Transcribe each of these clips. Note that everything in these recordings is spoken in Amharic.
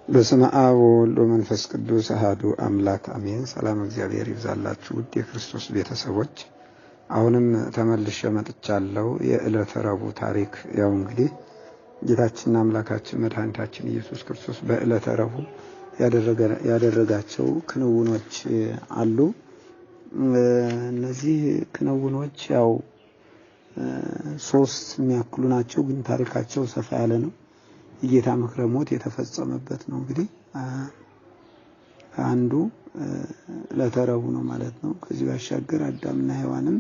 በስመ አብ ወወልድ ወመንፈስ ቅዱስ አሐዱ አምላክ አሜን። ሰላም እግዚአብሔር ይብዛላችሁ ውድ የክርስቶስ ቤተሰቦች፣ አሁንም ተመልሼ መጥቻለሁ። የዕለተ ረቡዕ ታሪክ ያው እንግዲህ ጌታችንና አምላካችን መድኃኒታችን ኢየሱስ ክርስቶስ በዕለተ ረቡዕ ያደረጋቸው ክንውኖች አሉ። እነዚህ ክንውኖች ያው ሶስት የሚያክሉ ናቸው፣ ግን ታሪካቸው ሰፋ ያለ ነው። የጌታ ምክረ ሞት የተፈጸመበት ነው። እንግዲህ አንዱ ዕለተ ረቡዕ ነው ማለት ነው። ከዚህ ባሻገር አዳምና ሔዋንም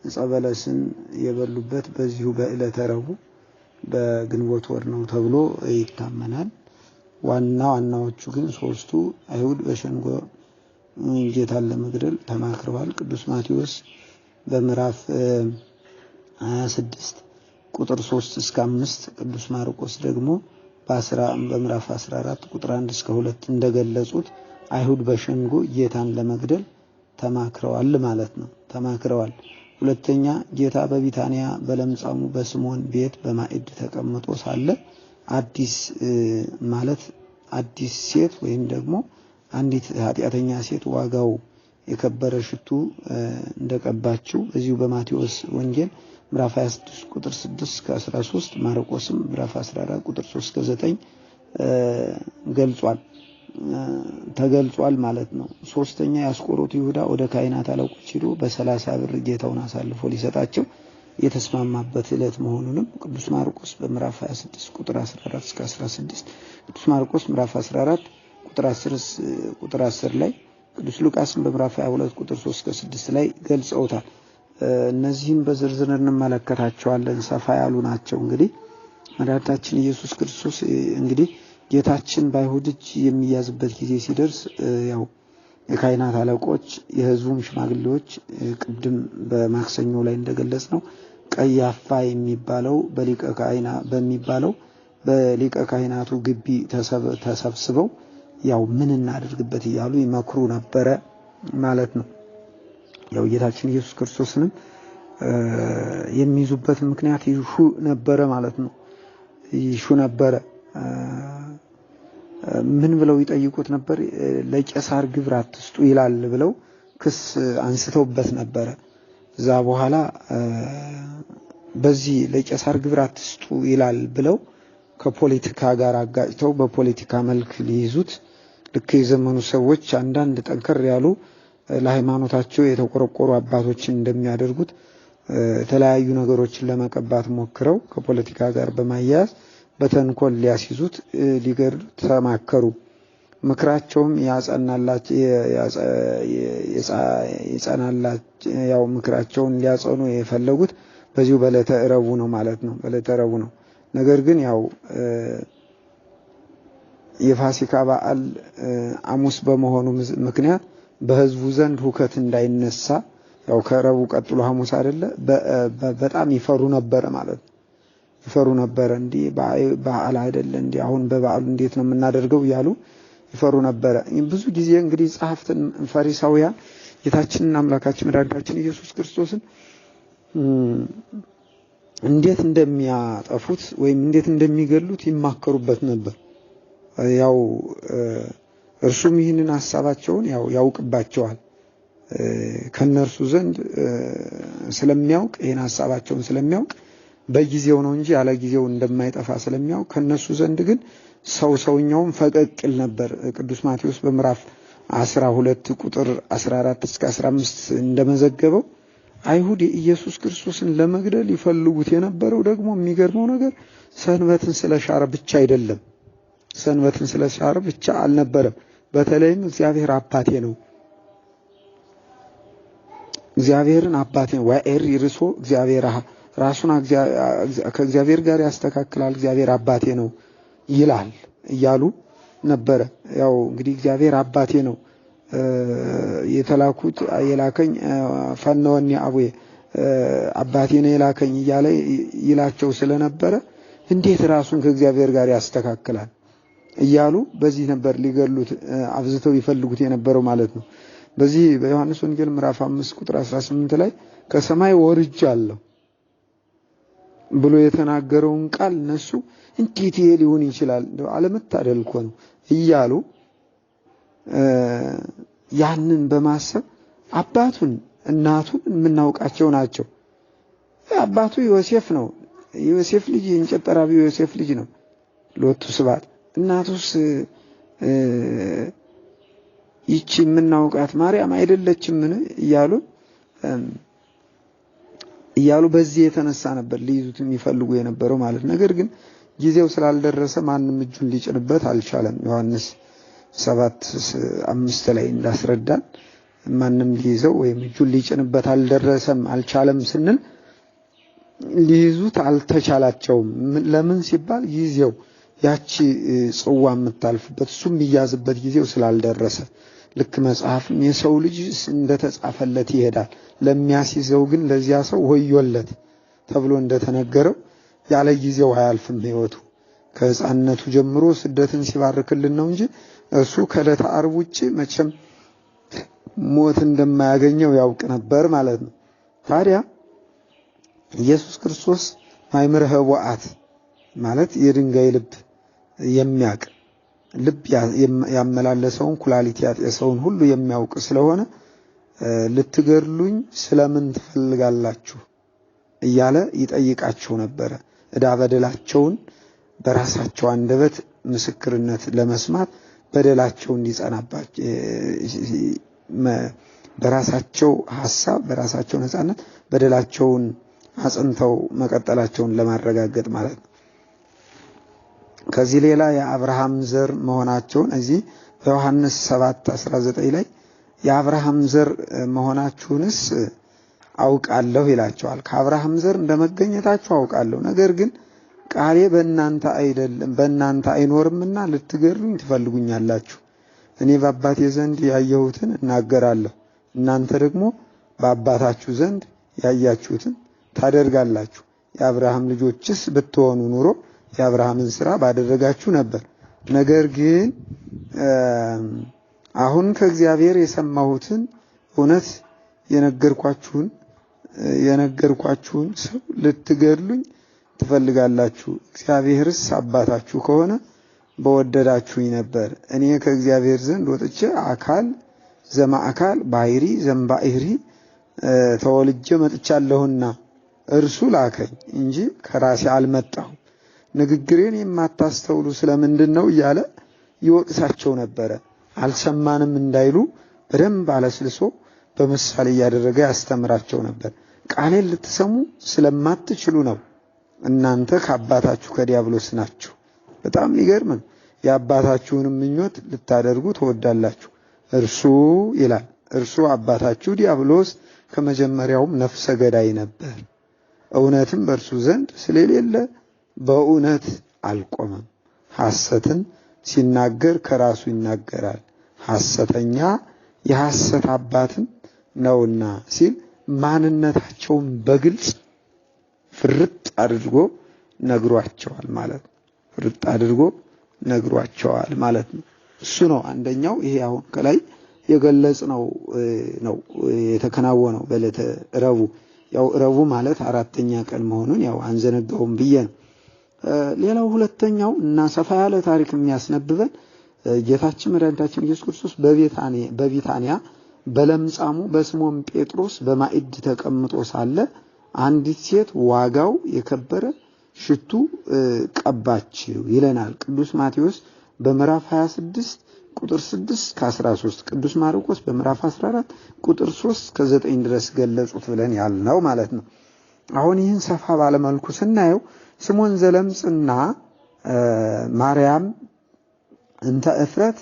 ዕፀ በለስን የበሉበት በዚሁ በዕለተ ረቡዕ በግንቦት ወር ነው ተብሎ ይታመናል። ዋናዎቹ ግን ሶስቱ አይሁድ በሸንጎ ጌታን ለመግደል ተማክረዋል። ቅዱስ ማቴዎስ በምዕራፍ 26 ቁጥር 3 እስከ 5፣ ቅዱስ ማርቆስ ደግሞ በምዕራፍ 14 ቁጥር 1 እስከ 2 እንደገለጹት አይሁድ በሸንጎ ጌታን ለመግደል ተማክረዋል ማለት ነው። ተማክረዋል። ሁለተኛ ጌታ በቢታንያ በለምጻሙ በስምዖን ቤት በማዕድ ተቀምጦ ሳለ አዲስ ሴት ወይም ደግሞ አንዲት ኃጢአተኛ ሴት ዋጋው የከበረ ሽቱ እንደቀባችው እዚሁ በማቴዎስ ወንጌል ምዕራፍ 26 ቁጥር 6 እስከ 13፣ ማርቆስም ምዕራፍ 14 ቁጥር 3 እስከ 9 ተገልጿል ማለት ነው። ሶስተኛ የአስቆሮቱ ይሁዳ ወደ ካህናት አለቆች ሄዶ በ30 ብር ጌታውን አሳልፎ ሊሰጣቸው የተስማማበት ዕለት መሆኑንም ቅዱስ ማርቆስ በምዕራፍ 26 ቁጥር 14 እስከ 16፣ ቅዱስ ማርቆስ ምዕራፍ 14 ቁጥር 10 ላይ፣ ቅዱስ ሉቃስም በምዕራፍ 22 ቁጥር 3 እስከ 6 ላይ ገልጸውታል። እነዚህን በዝርዝር እንመለከታቸዋለን። ሰፋ ያሉ ናቸው። እንግዲህ መድኃኒታችን ኢየሱስ ክርስቶስ እንግዲህ ጌታችን በአይሁድ እጅ የሚያዝበት ጊዜ ሲደርስ ያው የካህናት አለቆች የሕዝቡም ሽማግሌዎች ቅድም በማክሰኞ ላይ እንደገለጽ ነው ቀያፋ የሚባለው በሊቀ ካህናቱ ግቢ ተሰብስበው ያው ምን እናደርግበት እያሉ ይመክሩ ነበረ ማለት ነው። ያው ጌታችን ኢየሱስ ክርስቶስንም የሚይዙበት ምክንያት ይሹ ነበረ ማለት ነው። ይሹ ነበረ። ምን ብለው ይጠይቁት ነበር? ለቄሳር ግብር አትስጡ ይላል ብለው ክስ አንስተውበት ነበረ። እዛ በኋላ በዚህ ለቄሳር ግብር አትስጡ ይላል ብለው ከፖለቲካ ጋር አጋጭተው በፖለቲካ መልክ ሊይዙት ልክ የዘመኑ ሰዎች አንዳንድ ጠንከር ያሉ ለሃይማኖታቸው የተቆረቆሩ አባቶችን እንደሚያደርጉት የተለያዩ ነገሮችን ለመቀባት ሞክረው ከፖለቲካ ጋር በማያያዝ በተንኮል ሊያስይዙት ሊገድሉት ተማከሩ። ምክራቸውም ያው ምክራቸውን ሊያጸኑ የፈለጉት በዚሁ በዕለተ ረቡዕ ነው ማለት ነው። በዕለተ ረቡዕ ነው። ነገር ግን ያው የፋሲካ በዓል ሐሙስ በመሆኑ ምክንያት በሕዝቡ ዘንድ ሁከት እንዳይነሳ ያው ከረቡዕ ቀጥሎ ሐሙስ አይደለ በጣም ይፈሩ ነበረ ማለት ነው። ይፈሩ ነበረ። እንዲህ በዓል አይደለ እንዲህ አሁን በበዓሉ እንዴት ነው የምናደርገው እያሉ ይፈሩ ነበረ። ብዙ ጊዜ እንግዲህ ጸሐፍትን ፈሪሳውያን ጌታችንና አምላካችን መድኃኒታችን ኢየሱስ ክርስቶስን እንዴት እንደሚያጠፉት ወይም እንዴት እንደሚገሉት ይማከሩበት ነበር። ያው እርሱም ይህንን ሐሳባቸውን ያውቅባቸዋል። ከነርሱ ዘንድ ስለሚያውቅ ይህን ሐሳባቸውን ስለሚያውቅ በጊዜው ነው እንጂ ያለ ጊዜው እንደማይጠፋ ስለሚያውቅ ከነሱ ዘንድ ግን ሰውኛውም ፈቀቅ ይል ነበር። ቅዱስ ማቴዎስ በምዕራፍ 12 ቁጥር 14 እስከ 15 እንደመዘገበው አይሁድ የኢየሱስ ክርስቶስን ለመግደል ይፈልጉት የነበረው ደግሞ የሚገርመው ነገር ሰንበትን ስለሻረ ብቻ አይደለም። ሰንበትን ስለሻረ ብቻ አልነበረም። በተለይም እግዚአብሔር አባቴ ነው፣ እግዚአብሔርን አባቴ ነው ወኤር ይርሶ እግዚአብሔር ራሱን ከእግዚአብሔር ጋር ያስተካክላል፣ እግዚአብሔር አባቴ ነው ይላል እያሉ ነበረ። ያው እንግዲህ እግዚአብሔር አባቴ ነው የላከኝ ፈነወኒ አቡዬ አባቴ ነው የላከኝ እያለ ይላቸው ስለነበረ እንዴት ራሱን ከእግዚአብሔር ጋር ያስተካክላል እያሉ በዚህ ነበር ሊገሉት አብዝተው ይፈልጉት የነበረው ማለት ነው። በዚህ በዮሐንስ ወንጌል ምዕራፍ 5 ቁጥር 18 ላይ ከሰማይ ወርጃለሁ ብሎ የተናገረውን ቃል እነሱ እንዴት ይሄ ሊሆን ይችላል እንደው አለመታደል እኮ ነው እያሉ ያንን በማሰብ አባቱን እናቱን የምናውቃቸው ናቸው። አባቱ ዮሴፍ ነው። ዮሴፍ ልጅ የእንጨት ጠራቢው ዮሴፍ ልጅ ነው ሎቱ ስብሐት። እናቱስ ይቺ የምናውቃት ማርያም አይደለችምን እያሉ በዚህ የተነሳ ነበር ሊይዙት የሚፈልጉ የነበረው ማለት። ነገር ግን ጊዜው ስላልደረሰ ማንም እጁን ሊጭንበት አልቻለም። ዮሐንስ 7:5 ላይ እንዳስረዳን ማንም ሊይዘው ወይም እጁን ሊጭንበት አልቻለም ስንል ሊይዙት አልተቻላቸውም። ለምን ሲባል ጊዜው ያቺ ጽዋ የምታልፍበት እሱም ይያዝበት ጊዜው ስላልደረሰ። ልክ መጽሐፍም የሰው ልጅ እንደተጻፈለት ይሄዳል ለሚያስይዘው ግን ለዚያ ሰው ወዮለት ተብሎ እንደተነገረው ያለ ጊዜው አያልፍም ሕይወቱ። ከሕፃንነቱ ጀምሮ ስደትን ሲባርክልን ነው እንጂ እሱ ከዕለተ ዓርብ ውጪ መቼም ሞት እንደማያገኘው ያውቅ ነበር ማለት ነው። ታዲያ ኢየሱስ ክርስቶስ ማይምረ ኅቡዓት ማለት የድንጋይ ልብ የሚያቅ ልብ ያመላለሰውን ኩላሊት ያጤሰውን ሁሉ የሚያውቅ ስለሆነ ልትገድሉኝ ስለምን ትፈልጋላችሁ እያለ ይጠይቃቸው ነበር። ዕዳ በደላቸውን በራሳቸው አንደበት ምስክርነት ለመስማት በደላቸው እንዲጸናባቸው በራሳቸው ሐሳብ በራሳቸው ነፃነት በደላቸውን አጽንተው መቀጠላቸውን ለማረጋገጥ ማለት ነው። ከዚህ ሌላ የአብርሃም ዘር መሆናቸውን እዚህ በዮሐንስ 7:19 ላይ የአብርሃም ዘር መሆናችሁንስ አውቃለሁ ይላቸዋል። ከአብርሃም ዘር እንደመገኘታችሁ አውቃለሁ፣ ነገር ግን ቃሌ በእናንተ አይደለም በእናንተ አይኖርምና ልትገድሉኝ ትፈልጉኛላችሁ። እኔ በአባቴ ዘንድ ያየሁትን እናገራለሁ፣ እናንተ ደግሞ በአባታችሁ ዘንድ ያያችሁትን ታደርጋላችሁ። የአብርሃም ልጆችስ ብትሆኑ ኑሮ የአብርሃምን ሥራ ባደረጋችሁ ነበር። ነገር ግን አሁን ከእግዚአብሔር የሰማሁትን እውነት የነገርኳችሁን ሰው ልትገድሉኝ ትፈልጋላችሁ። እግዚአብሔርስ አባታችሁ ከሆነ በወደዳችሁኝ ነበር። እኔ ከእግዚአብሔር ዘንድ ወጥቼ አካል ዘማአካል ባህሪ ዘምባህሪ ተወልጄ መጥቻለሁና እርሱ ላከኝ እንጂ ከራሴ አልመጣሁም። ንግግሬን የማታስተውሉ ስለምንድን ነው እያለ ይወቅሳቸው ነበረ። አልሰማንም እንዳይሉ በደንብ አለስልሶ በምሳሌ እያደረገ ያስተምራቸው ነበር። ቃሌን ልትሰሙ ስለማትችሉ ነው። እናንተ ከአባታችሁ ከዲያብሎስ ናችሁ። በጣም የሚገርም ነው። የአባታችሁን ምኞት ልታደርጉ ትወዳላችሁ። እርሱ ይላል እርሱ አባታችሁ ዲያብሎስ ከመጀመሪያውም ነፍሰ ገዳይ ነበር፣ እውነትም በእርሱ ዘንድ ስለሌለ በእውነት አልቆመም። ሐሰትን ሲናገር ከራሱ ይናገራል፣ ሐሰተኛ የሐሰት አባትም ነውና ሲል ማንነታቸውን በግልጽ ፍርጥ አድርጎ ነግሯቸዋል ማለት ነው። ፍርጥ አድርጎ ነግሯቸዋል ማለት ነው። እሱ ነው አንደኛው። ይሄ አሁን ከላይ የገለጽ ነው የተከናወነው በዕለተ ረቡዕ። ያው ረቡዕ ማለት አራተኛ ቀን መሆኑን ያው አንዘነጋውም ብዬ ነው። ሌላው ሁለተኛው እና ሰፋ ያለ ታሪክ የሚያስነብበን ጌታችን መድኃኒታችን ኢየሱስ ክርስቶስ በቢታንያ በለምጻሙ በስምዖን ጴጥሮስ በማዕድ ተቀምጦ ሳለ አንዲት ሴት ዋጋው የከበረ ሽቱ ቀባችው ይለናል ቅዱስ ማቴዎስ በምዕራፍ 26 ቁጥር 6-13፣ ቅዱስ ማርቆስ በምዕራፍ 14 ቁጥር 3-9 ድረስ ገለጹት ብለን ያልነው ማለት ነው። አሁን ይህን ሰፋ ባለ መልኩ ስናየው ስምዖን ዘለምጽና ማርያም እንተ እፍረት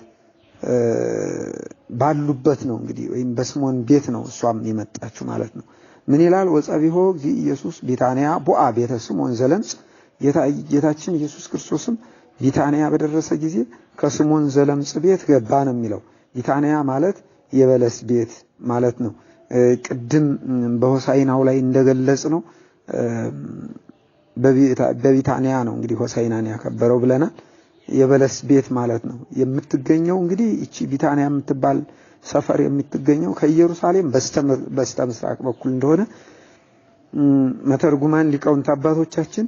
ባሉበት ነው እንግዲህ ወይም በስምዖን ቤት ነው እሷም የመጣችው ማለት ነው። ምን ይላል? ወጸቢሆ ኢየሱስ ቢታንያ ቦአ ቤተ ስምዖን ዘለምጽ። ጌታችን ኢየሱስ ክርስቶስም ቢታንያ በደረሰ ጊዜ ከስምዖን ዘለምጽ ቤት ገባ ነው የሚለው። ቢታንያ ማለት የበለስ ቤት ማለት ነው። ቅድም በሆሳዕናው ላይ እንደገለጽ ነው በቢታንያ ነው እንግዲህ ሆሳዕናን ያከበረው ብለናል። የበለስ ቤት ማለት ነው የምትገኘው እንግዲህ እቺ ቢታንያ የምትባል ሰፈር የምትገኘው ከኢየሩሳሌም በስተ ምስራቅ በኩል እንደሆነ መተርጉማን ሊቃውንት አባቶቻችን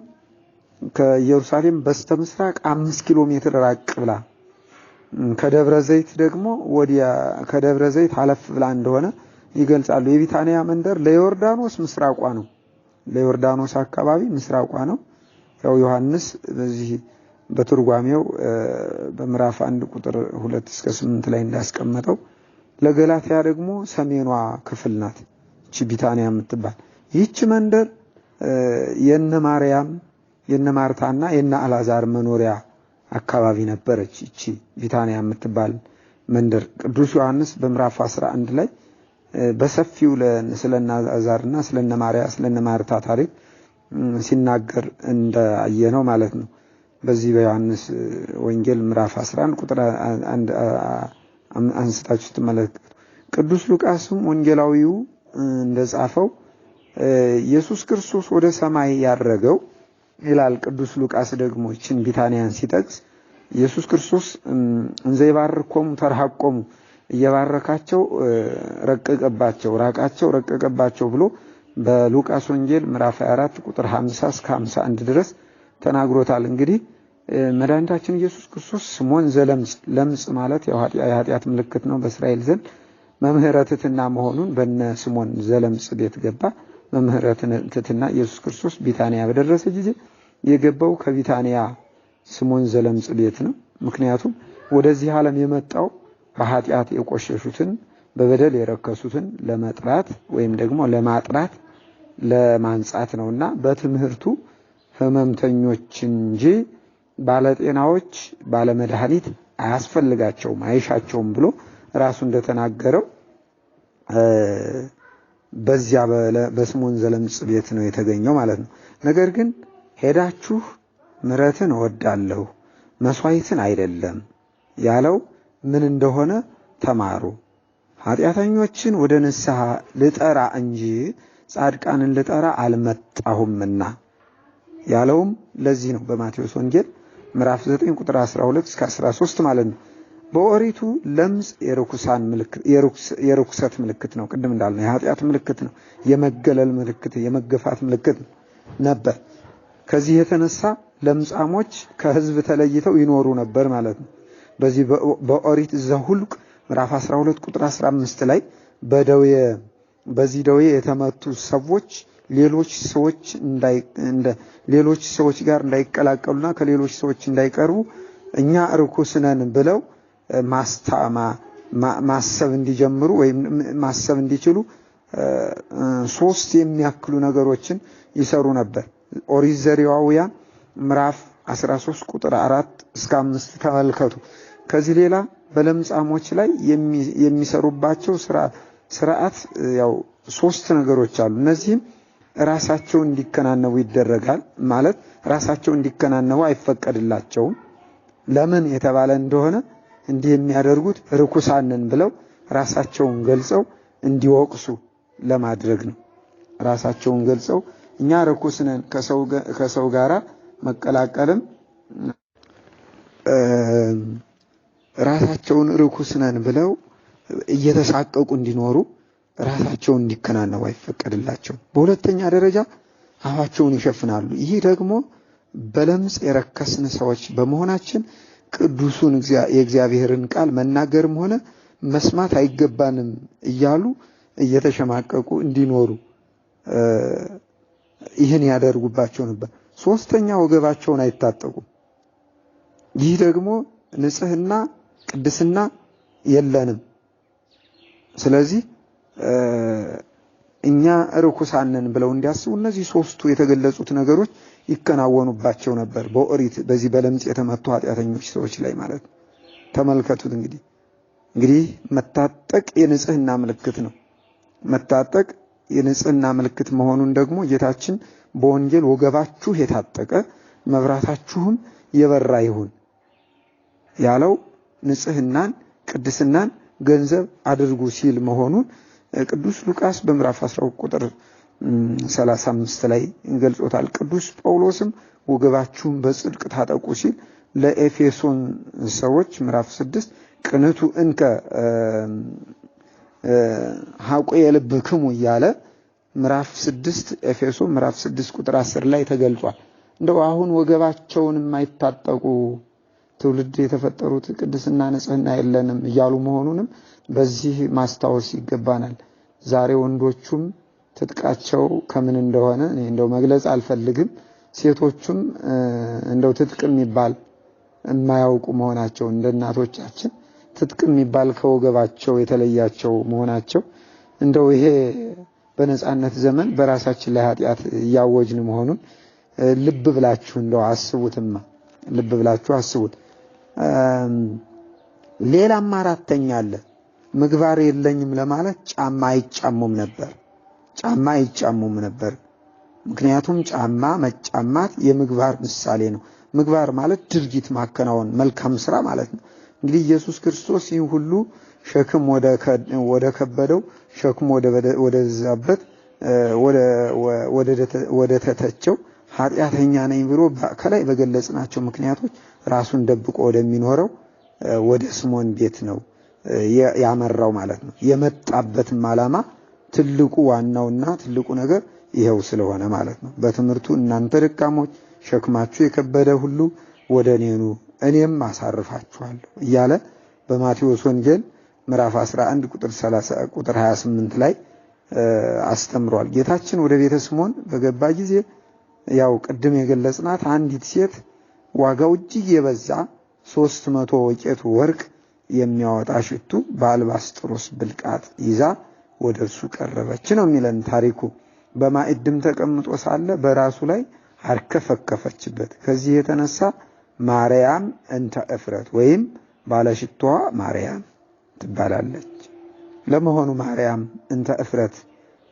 ከኢየሩሳሌም በስተምስራቅ 5 ኪሎ ሜትር ራቅ ብላ ከደብረ ዘይት ደግሞ ወዲያ ከደብረ ዘይት አለፍ ብላ እንደሆነ ይገልጻሉ። የቢታንያ መንደር ለዮርዳኖስ ምስራቋ ነው። ለዮርዳኖስ አካባቢ ምስራቋ ነው። ያው ዮሐንስ በዚህ በትርጓሜው በምዕራፍ 1 ቁጥር 2 እስከ 8 ላይ እንዳስቀመጠው ለገላትያ ደግሞ ሰሜኗ ክፍል ናት እቺ ቢታንያ የምትባል። ይህች መንደር የነ ማርያም የነ ማርታና የነ አልዓዛር መኖሪያ አካባቢ ነበረች እቺ ቢታንያ የምትባል መንደር። ቅዱስ ዮሐንስ በምዕራፍ 11 ላይ በሰፊው ስለነ አልዓዛርና ስለነ ማርያም ስለነ ማርታ ታሪክ ሲናገር እንዳየነው ማለት ነው። በዚህ በዮሐንስ ወንጌል ምዕራፍ 11 ቁጥር 1 አንስታችሁ ተመለከቱ። ቅዱስ ሉቃስም ወንጌላዊው እንደጻፈው ኢየሱስ ክርስቶስ ወደ ሰማይ ያረገው ይላል። ቅዱስ ሉቃስ ደግሞ እቺን ቢታንያን ሲጠቅስ ኢየሱስ ክርስቶስ እንዘ ይባርኮሙ ተርሐቆሙ እየባረካቸው ረቀቀባቸው ራቃቸው ረቀቀባቸው ብሎ በሉቃስ ወንጌል ምዕራፍ 24 ቁጥር 50 እስከ 51 ድረስ ተናግሮታል። እንግዲህ መድኃኒታችን ኢየሱስ ክርስቶስ ስምዖን ዘለምጽ ለምጽ ማለት የኃጢአት ምልክት ነው በእስራኤል ዘንድ መምህረ ትሕትና መሆኑን በነ ስምዖን ዘለምጽ ቤት ገባ። መምህረ ትሕትና ኢየሱስ ክርስቶስ ቢታንያ በደረሰ ጊዜ የገባው ከቢታንያ ስምዖን ዘለምጽ ቤት ነው። ምክንያቱም ወደዚህ ዓለም የመጣው በኃጢአት የቆሸሹትን በበደል የረከሱትን ለመጥራት ወይም ደግሞ ለማጥራት ለማንጻት ነውና በትምህርቱ ህመምተኞች እንጂ ባለጤናዎች ባለመድኃኒት አያስፈልጋቸውም አይሻቸውም ብሎ ራሱ እንደተናገረው በዚያ በስምዖን ዘለምጽ ቤት ነው የተገኘው ማለት ነው። ነገር ግን ሄዳችሁ ምሕረትን እወዳለሁ መስዋዕትን አይደለም ያለው ምን እንደሆነ ተማሩ። ኃጢአተኞችን ወደ ንስሐ ልጠራ እንጂ ጻድቃንን ልጠራ አልመጣሁምና ያለውም ለዚህ ነው። በማቴዎስ ወንጌል ምዕራፍ 9 ቁጥር 12 እስከ 13 ማለት ነው። በኦሪቱ ለምጽ የርኩሰት ምልክት ነው። ቅድም እንዳልነው የኃጢአት ምልክት ነው። የመገለል ምልክት የመገፋት ምልክት ነበር። ከዚህ የተነሳ ለምጻሞች ከህዝብ ተለይተው ይኖሩ ነበር ማለት ነው። በዚህ በኦሪት ዘኍልቍ ምዕራፍ 12 ቁጥር 15 ላይ በዚህ ደዌ የተመቱ ሰዎች ሌሎች ሰዎች ጋር እንዳይቀላቀሉና ከሌሎች ሰዎች እንዳይቀርቡ እኛ ርኩስ ነን ብለው ማሰብ እንዲጀምሩ ወይም ማሰብ እንዲችሉ 3 የሚያክሉ ነገሮችን ይሰሩ ነበር። ኦሪት ዘሌዋውያን ምዕራፍ 13 ቁጥር 4 እስከ 5 ተመልከቱ። ከዚህ ሌላ በለምጻሞች ላይ የሚሰሩባቸው ስርዓት ያው 3 ነገሮች አሉ። እነዚህም ራሳቸው እንዲከናነቡ ይደረጋል ማለት ራሳቸው እንዲከናነቡ አይፈቀድላቸውም። ለምን የተባለ እንደሆነ እንዲህ የሚያደርጉት ርኩሳንን ብለው ራሳቸውን ገልጸው እንዲወቅሱ ለማድረግ ነው። ራሳቸውን ገልጸው እኛ ርኩስ ነን ከሰው ጋራ መቀላቀልም ራሳቸውን ርኩስ ነን ብለው እየተሳቀቁ እንዲኖሩ ራሳቸውን እንዲከናነቡ አይፈቀድላቸው። በሁለተኛ ደረጃ አፋቸውን ይሸፍናሉ። ይህ ደግሞ በለምጽ የረከስን ሰዎች በመሆናችን ቅዱሱን የእግዚአብሔርን ቃል መናገርም ሆነ መስማት አይገባንም እያሉ እየተሸማቀቁ እንዲኖሩ ይህን ያደርጉባቸው ነበር። ሶስተኛ ወገባቸውን አይታጠቁም። ይህ ደግሞ ንጽህና ቅድስና የለንም። ስለዚህ እኛ ርኩሳንን ብለው እንዲያስቡ እነዚህ 3ቱ የተገለጹት ነገሮች ይከናወኑባቸው ነበር በኦሪት በዚህ በለምጽ የተመቱ ኃጢአተኞች ሰዎች ላይ ማለት ነው። ተመልከቱት እንግዲህ መታጠቅ የንጽህና ምልክት ነው። መታጠቅ የንጽህና ምልክት መሆኑን ደግሞ ጌታችን በወንጌል ወገባችሁ የታጠቀ መብራታችሁም የበራ ይሁን ያለው ንጽህናን ቅድስናን ገንዘብ አድርጉ ሲል መሆኑን ቅዱስ ሉቃስ በምዕራፍ 12 ቁጥር 35 ላይ ገልጾታል። ቅዱስ ጳውሎስም ወገባችሁን በጽድቅ ታጠቁ ሲል ለኤፌሶን ሰዎች ምዕራፍ 6 ቅንቱ እንከ ሐቆ የልብክሙ እያለ ምዕራፍ 6 ኤፌሶን ምዕራፍ 6 ቁጥር 10 ላይ ተገልጿል። እንደው አሁን ወገባቸውን የማይታጠቁ ትውልድ የተፈጠሩት ቅድስና ንጽህና የለንም እያሉ መሆኑንም በዚህ ማስታወስ ይገባናል። ዛሬ ወንዶቹም ትጥቃቸው ከምን እንደሆነ እንደው መግለጽ አልፈልግም። ሴቶቹም እንደው ትጥቅ የሚባል የማያውቁ መሆናቸው እንደ እናቶቻችን ትጥቅ የሚባል ከወገባቸው የተለያቸው መሆናቸው እንደው ይሄ በነጻነት ዘመን በራሳችን ላይ ኃጢአት እያወጅን መሆኑን ልብ ብላችሁ እንደው አስቡትማ፣ ልብ ብላችሁ አስቡት። ሌላም አራተኛ አለ። ምግባር የለኝም ለማለት ጫማ አይጫሙም ነበር። ጫማ አይጫሙም ነበር። ምክንያቱም ጫማ መጫማት የምግባር ምሳሌ ነው። ምግባር ማለት ድርጊት ማከናወን፣ መልካም ስራ ማለት ነው። እንግዲህ ኢየሱስ ክርስቶስ ይህን ሁሉ ሸክም ወደ ከበደው ሸክም ወደ ዛበት ወደ ተተቸው ኃጢአተኛ ነኝ ብሎ ከላይ በገለጽናቸው ምክንያቶች ራሱን ደብቆ ወደሚኖረው ወደ ስምዖን ቤት ነው ያመራው ማለት ነው። የመጣበትም ዓላማ ትልቁ ዋናውና ትልቁ ነገር ይሄው ስለሆነ ማለት ነው። በትምህርቱ እናንተ ደካሞች ሸክማችሁ የከበደ ሁሉ ወደ እኔ ኑ እኔም አሳርፋችኋለሁ እያለ በማቴዎስ ወንጌል ምዕራፍ 11 ቁጥር 28 ላይ አስተምሯል። ጌታችን ወደ ቤተ ስምዖን በገባ ጊዜ ያው ቅድም የገለጽናት አንዲት ሴት ዋጋው እጅግ የበዛ 300 ወቄት ወርቅ የሚያወጣ ሽቱ በአልባስጥሮስ ብልቃጥ ይዛ ወደ እርሱ ቀረበች ነው የሚለን ታሪኩ። በማዕድም ተቀምጦ ሳለ በራሱ ላይ አርከፈከፈችበት። ከዚህ የተነሳ ማርያም እንተ እፍረት ወይም ባለሽቷዋ ማርያም ትባላለች። ለመሆኑ ማርያም እንተ እፍረት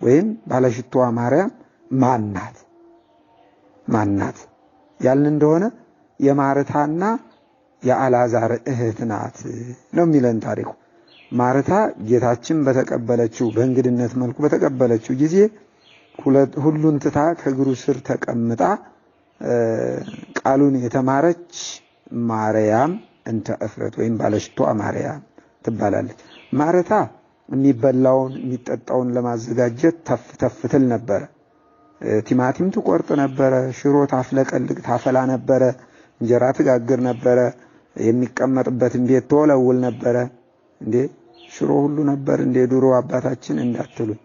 ወይም ባለሽቷዋ ማርያም ማናት? ማናት ያልን እንደሆነ የማርታና የአልዓዛር እህት ናት ነው የሚለን ታሪኩ። ማርታ ጌታችን በተቀበለችው በእንግድነት መልኩ በተቀበለችው ጊዜ ሁሉን ትታ ከእግሩ ስር ተቀምጣ ቃሉን የተማረች ማርያም እንተ እፍረት ወይም ባለሽቷዋ ማርያም ትባላለች። ማርታ የሚበላውን የሚጠጣውን ለማዘጋጀት ተፍ ትል ነበረ። ቲማቲም ትቆርጥ ነበረ፣ ሽሮ ታፍለቀልቅ ታፈላ ነበረ፣ እንጀራ ትጋግር ነበረ፣ የሚቀመጥበትን ቤት ትወለውል ነበረ። እንዴ ሽሮ ሁሉ ነበር እንዴ ድሮ አባታችን እንዳትሉኝ፣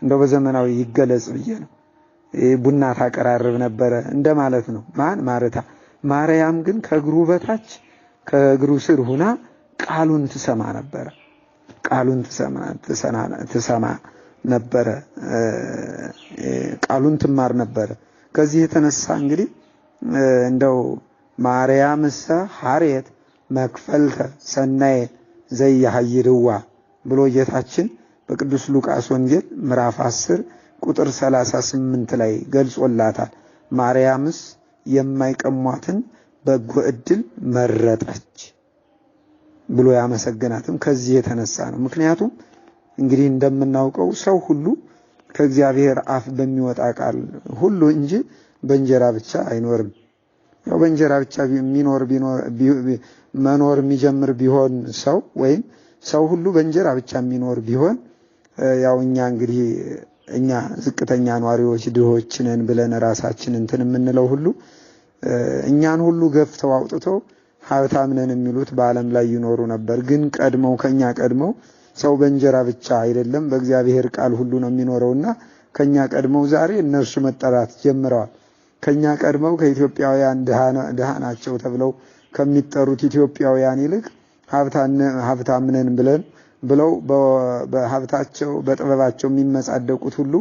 እንደው በዘመናዊ ይገለጽ ብዬ ነው። ቡና ታቀራርብ ነበረ እንደማለት ነው። ማን? ማርታ። ማርያም ግን ከእግሩ በታች ከእግሩ ስር ሆና ቃሉን ትሰማ ነበረ። ቃሉን ትሰማ ነበረ። ቃሉን ትማር ነበረ። ከዚህ የተነሳ እንግዲህ እንደው ማርያምሰ ሐሬት መክፈልተ ሰናየ ዘያሃይርዋ ብሎ ጌታችን በቅዱስ ሉቃስ ወንጌል ምዕራፍ 10 ቁጥር 38 ላይ ገልጾላታል። ማርያምስ የማይቀሟትን በጎ ዕድል መረጠች ብሎ ያመሰገናትም ከዚህ የተነሳ ነው። ምክንያቱም እንግዲህ እንደምናውቀው ሰው ሁሉ ከእግዚአብሔር አፍ በሚወጣ ቃል ሁሉ እንጂ በእንጀራ ብቻ አይኖርም። ያው በእንጀራ ብቻ መኖር የሚጀምር ቢሆን ሰው ወይም ሰው ሁሉ በእንጀራ ብቻ የሚኖር ቢሆን ያው እኛ ዝቅተኛ ኗሪዎች ድሆች ነን ብለን ራሳችንን እንትን የምንለው ሁሉ እኛን ሁሉ ገፍተው አውጥተው ሀብታም ነን የሚሉት በዓለም ላይ ይኖሩ ነበር። ግን ከኛ ቀድመው ሰው በእንጀራ ብቻ አይደለም በእግዚአብሔር ቃል ሁሉ ነው የሚኖረውና ከኛ ቀድመው ዛሬ እነርሱ መጠራት ጀምረዋል። ከኛ ቀድመው ከኢትዮጵያውያን ድሃ ናቸው ተብለው ከሚጠሩት ኢትዮጵያውያን ይልቅ ሀብታም ነን ብለው በሀብታቸው በጥበባቸው የሚመጻደቁት ሁሉ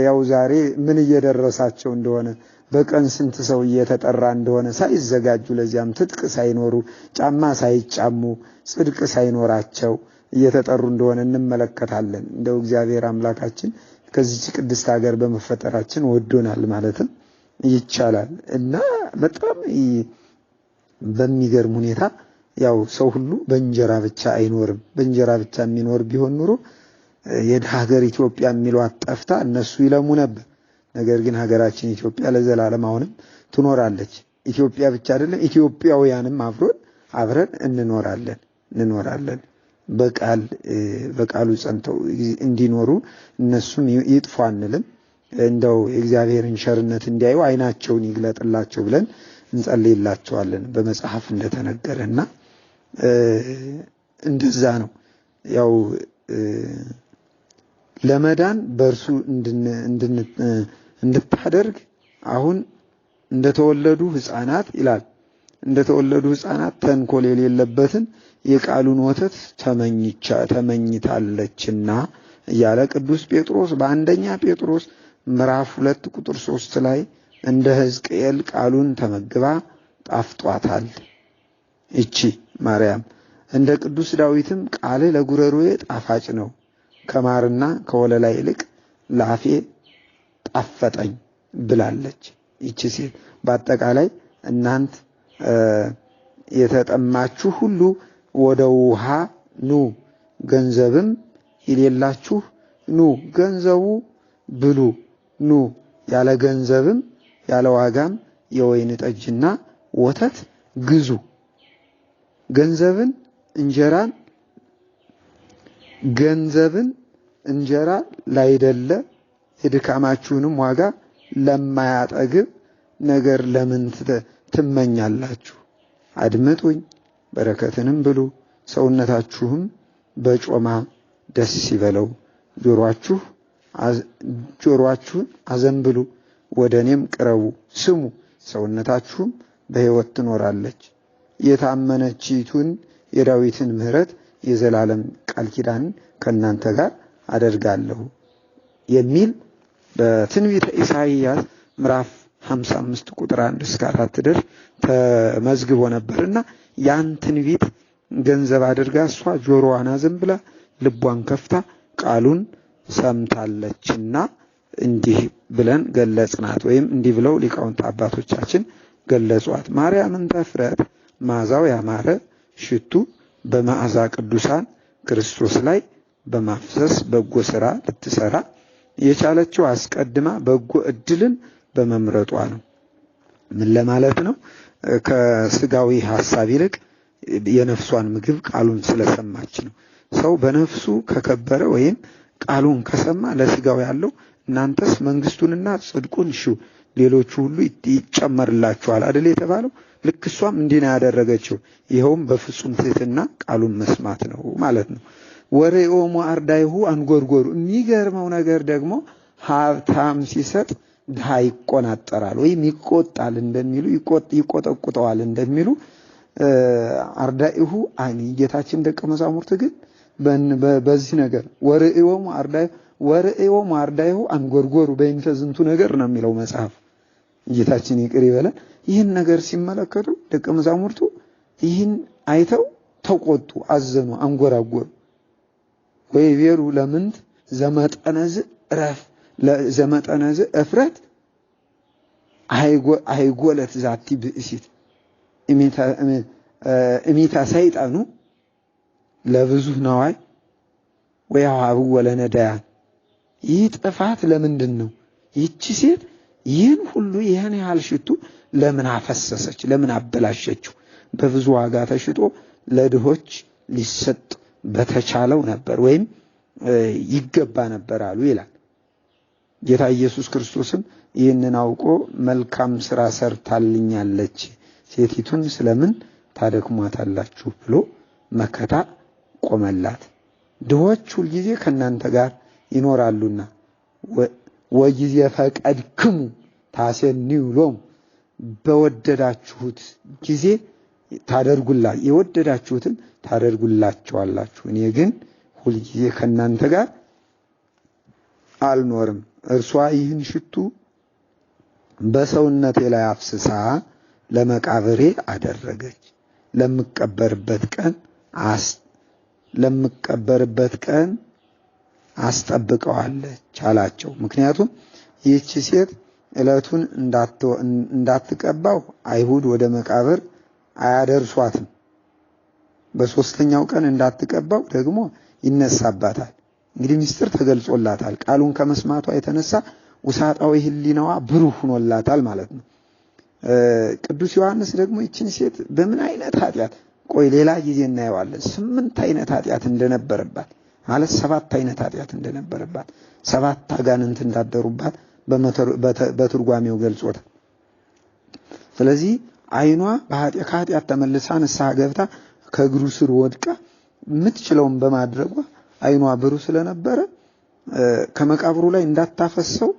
ያው ዛሬ ምን እየደረሳቸው እንደሆነ በቀን ስንት ሰው እየተጠራ እንደሆነ ሳይዘጋጁ ለዚያም ትጥቅ ሳይኖሩ ጫማ ሳይጫሙ ጽድቅ ሳይኖራቸው እየተጠሩ እንደሆነ እንመለከታለን። እንደው እግዚአብሔር አምላካችን ከዚች ቅድስት ሀገር በመፈጠራችን ወዶናል ማለትም ይቻላል እና በጣም በሚገርም ሁኔታ ያው ሰው ሁሉ በእንጀራ ብቻ አይኖርም። በእንጀራ ብቻ የሚኖር ቢሆን ኑሮ የድሃ ሀገር ኢትዮጵያ የሚሏት ጠፍታ እነሱ ይለሙ ነበር። ነገር ግን ሀገራችን ኢትዮጵያ ለዘላለም አሁንም ትኖራለች። ኢትዮጵያ ብቻ አይደለም ኢትዮጵያውያንም አብረን እንኖራለን። በቃሉ ጸንተው እንዲኖሩ እነሱም ይጥፉ አንልም። እንደው የእግዚአብሔርን ቸርነት እንዲያዩ ዓይናቸውን ይግለጥላቸው ብለን እንጸልይላቸዋለን በመጽሐፍ እንደተነገረና እንደዛ ነው። ያው ለመዳን በእርሱ እንድታደርግ አሁን እንደተወለዱ ሕፃናት ይላል እንደተወለዱ ሕፃናት ተንኮል የሌለበትን የቃሉን ወተት ተመኝታለችና እያለ ቅዱስ ጴጥሮስ በአንደኛ ጴጥሮስ ምዕራፍ 2 ቁጥር 3 ላይ እንደ ሕዝቅኤል ቃሉን ተመግባ ጣፍጧታል እቺ ማርያም። እንደ ቅዱስ ዳዊትም ቃል ለጉረሮዬ ጣፋጭ ነው፣ ከማርና ከወለላ ይልቅ ለአፌ ጣፈጠኝ ብላለች ይቺ ሴት። በአጠቃላይ እናንት የተጠማችሁ ሁሉ ወደ ውሃ ኑ፣ ገንዘብም የሌላችሁ ኑ፣ ገንዘቡ ብሉ፣ ኑ ያለ ገንዘብም ያለ ዋጋም የወይን ጠጅና ወተት ግዙ። ገንዘብን እንጀራ ላይደለ የድካማችሁንም ዋጋ ለማያጠግብ ነገር ለምን ትመኛላችሁ? አድምጡኝ፣ በረከትንም ብሉ፣ ሰውነታችሁም በጮማ ደስ ይበለው። ጆሮአችሁን አዘንብሉ፣ ወደ እኔም ቅረቡ፣ ስሙ፣ ሰውነታችሁም በሕይወት ትኖራለች። የታመነችይቱን የዳዊትን ምሕረት የዘላለም ቃል ኪዳን ከእናንተ ጋር አደርጋለሁ የሚል በትንቢተ ኢሳይያስ ምዕራፍ 55 ቁጥር 1 እስከ 4 ድረስ ተመዝግቦ ነበርና ያን ትንቢት ገንዘብ አድርጋ እሷ ጆሮዋን አዘንብላ ልቧን ከፍታ ቃሉን ሰምታለችና እንዲህ ብለን ገለጽናት። ወይም እንዲህ ብለው ሊቃውንት አባቶቻችን ገለጿት። ማርያምን ተፍረት መዓዛው ያማረ ሽቱ በመዓዛ ቅዱሳን ክርስቶስ ላይ በማፍሰስ በጎ ሥራ ልትሰራ የቻለችው አስቀድማ በጎ ዕድልን በመምረጧ ነው። ምን ለማለት ነው? ከስጋዊ ሐሳብ ይልቅ የነፍሷን ምግብ ቃሉን ስለሰማች ነው። ሰው በነፍሱ ከከበረ ወይም ቃሉን ከሰማ ለስጋው ያለው እናንተስ መንግስቱንና ጽድቁን ሹ ሌሎቹ ሁሉ ይጨመርላችኋል አይደል የተባለው። ልክ እሷም እንዲህ ነው ያደረገችው። ይኸውም በፍጹም ትሕትና ቃሉን መስማት ነው ማለት ነው። ወሬኦሙ አርዳይሁ አንጎርጎሩ። የሚገርመው ነገር ደግሞ ሀብታም ሲሰጥ ድሃ ይቆናጠራል ወይም ይቆጣል እንደሚሉ ይቆጠቁጠዋል እንደሚሉ አርዳይሁ ጌታችን ደቀ መዛሙርት ግን በዚህ ነገር ወሬኦሙ አርዳይሁ አንጎርጎሩ በእንተ ዝንቱ ነገር ነው የሚለው መጽሐፍ። ጌታችን ይቅር ይበለን። ይህን ነገር ሲመለከቱ ደቀ መዛሙርቱ ይህን አይተው ተቆጡ፣ አዘኑ፣ አንጎራጎሩ። ወይቤሩ ለምንት ዘመጠነዝ እፍረት አይጎለት ዛቲ ብእሲት እሚታ ሰይጣኑ ለብዙ ነዋይ ወያሃቡ ወለነዳያን። ይህ ጥፋት ለምንድን ነው? ይቺ ሴት ይህን ሁሉ ይህን ያህል ሽቱ ለምን አፈሰሰች? ለምን አበላሸችው? በብዙ ዋጋ ተሽጦ ለድሆች ሊሰጥ በተቻለው ነበር ወይም ይገባ ነበር አሉ ይላል። ጌታ ኢየሱስ ክርስቶስም ይህንን አውቆ መልካም ሥራ ሰርታልኛለች፣ ሴቲቱን ስለምን ታደክሟታላችሁ ብሎ መከታ ቆመላት። ድሆች ሁልጊዜ ከእናንተ ጋር ይኖራሉና ወጊዜ ፈቀድክሙ ታሴኒዩ ሎሙ፣ በወደዳችሁት ጊዜ የወደዳችሁትን ታደርጉላቸዋላችሁ። እኔ ግን ሁልጊዜ ከእናንተ ጋር አልኖርም። እርሷ ይህን ሽቱ በሰውነቴ ላይ አፍስሳ ለመቃብሬ አደረገች፣ ለምቀበርበት ቀን አስጠብቀዋለች አላቸው። ምክንያቱም ይህች ሴት ዕለቱን እንዳትቀባው አይሁድ ወደ መቃብር አያደርሷትም። በሶስተኛው ቀን እንዳትቀባው ደግሞ ይነሳባታል። እንግዲህ ምስጢር ተገልጾላታል። ቃሉን ከመስማቷ የተነሳ ውሳጣዊ ሕሊናዋ ብሩህ ሆኖላታል ማለት ነው። ቅዱስ ዮሐንስ ደግሞ ይችን ሴት በምን አይነት ኃጢአት ቆይ ሌላ ጊዜ እናየዋለን። 8 አይነት ኃጢአት እንደነበረባት ማለት 7 አይነት ኃጢአት እንደነበረባት 7 አጋንንት እንዳደሩባት በትርጓሜው ገልጾታል። ስለዚህ አይኗ ከኃጢአት ተመልሳ ንስሐ ገብታ ከእግሩ ስር ወድቃ የምትችለውን በማድረጓ አይኗ ብሩህ ስለነበረ ከመቃብሩ ላይ እንዳታፈሰው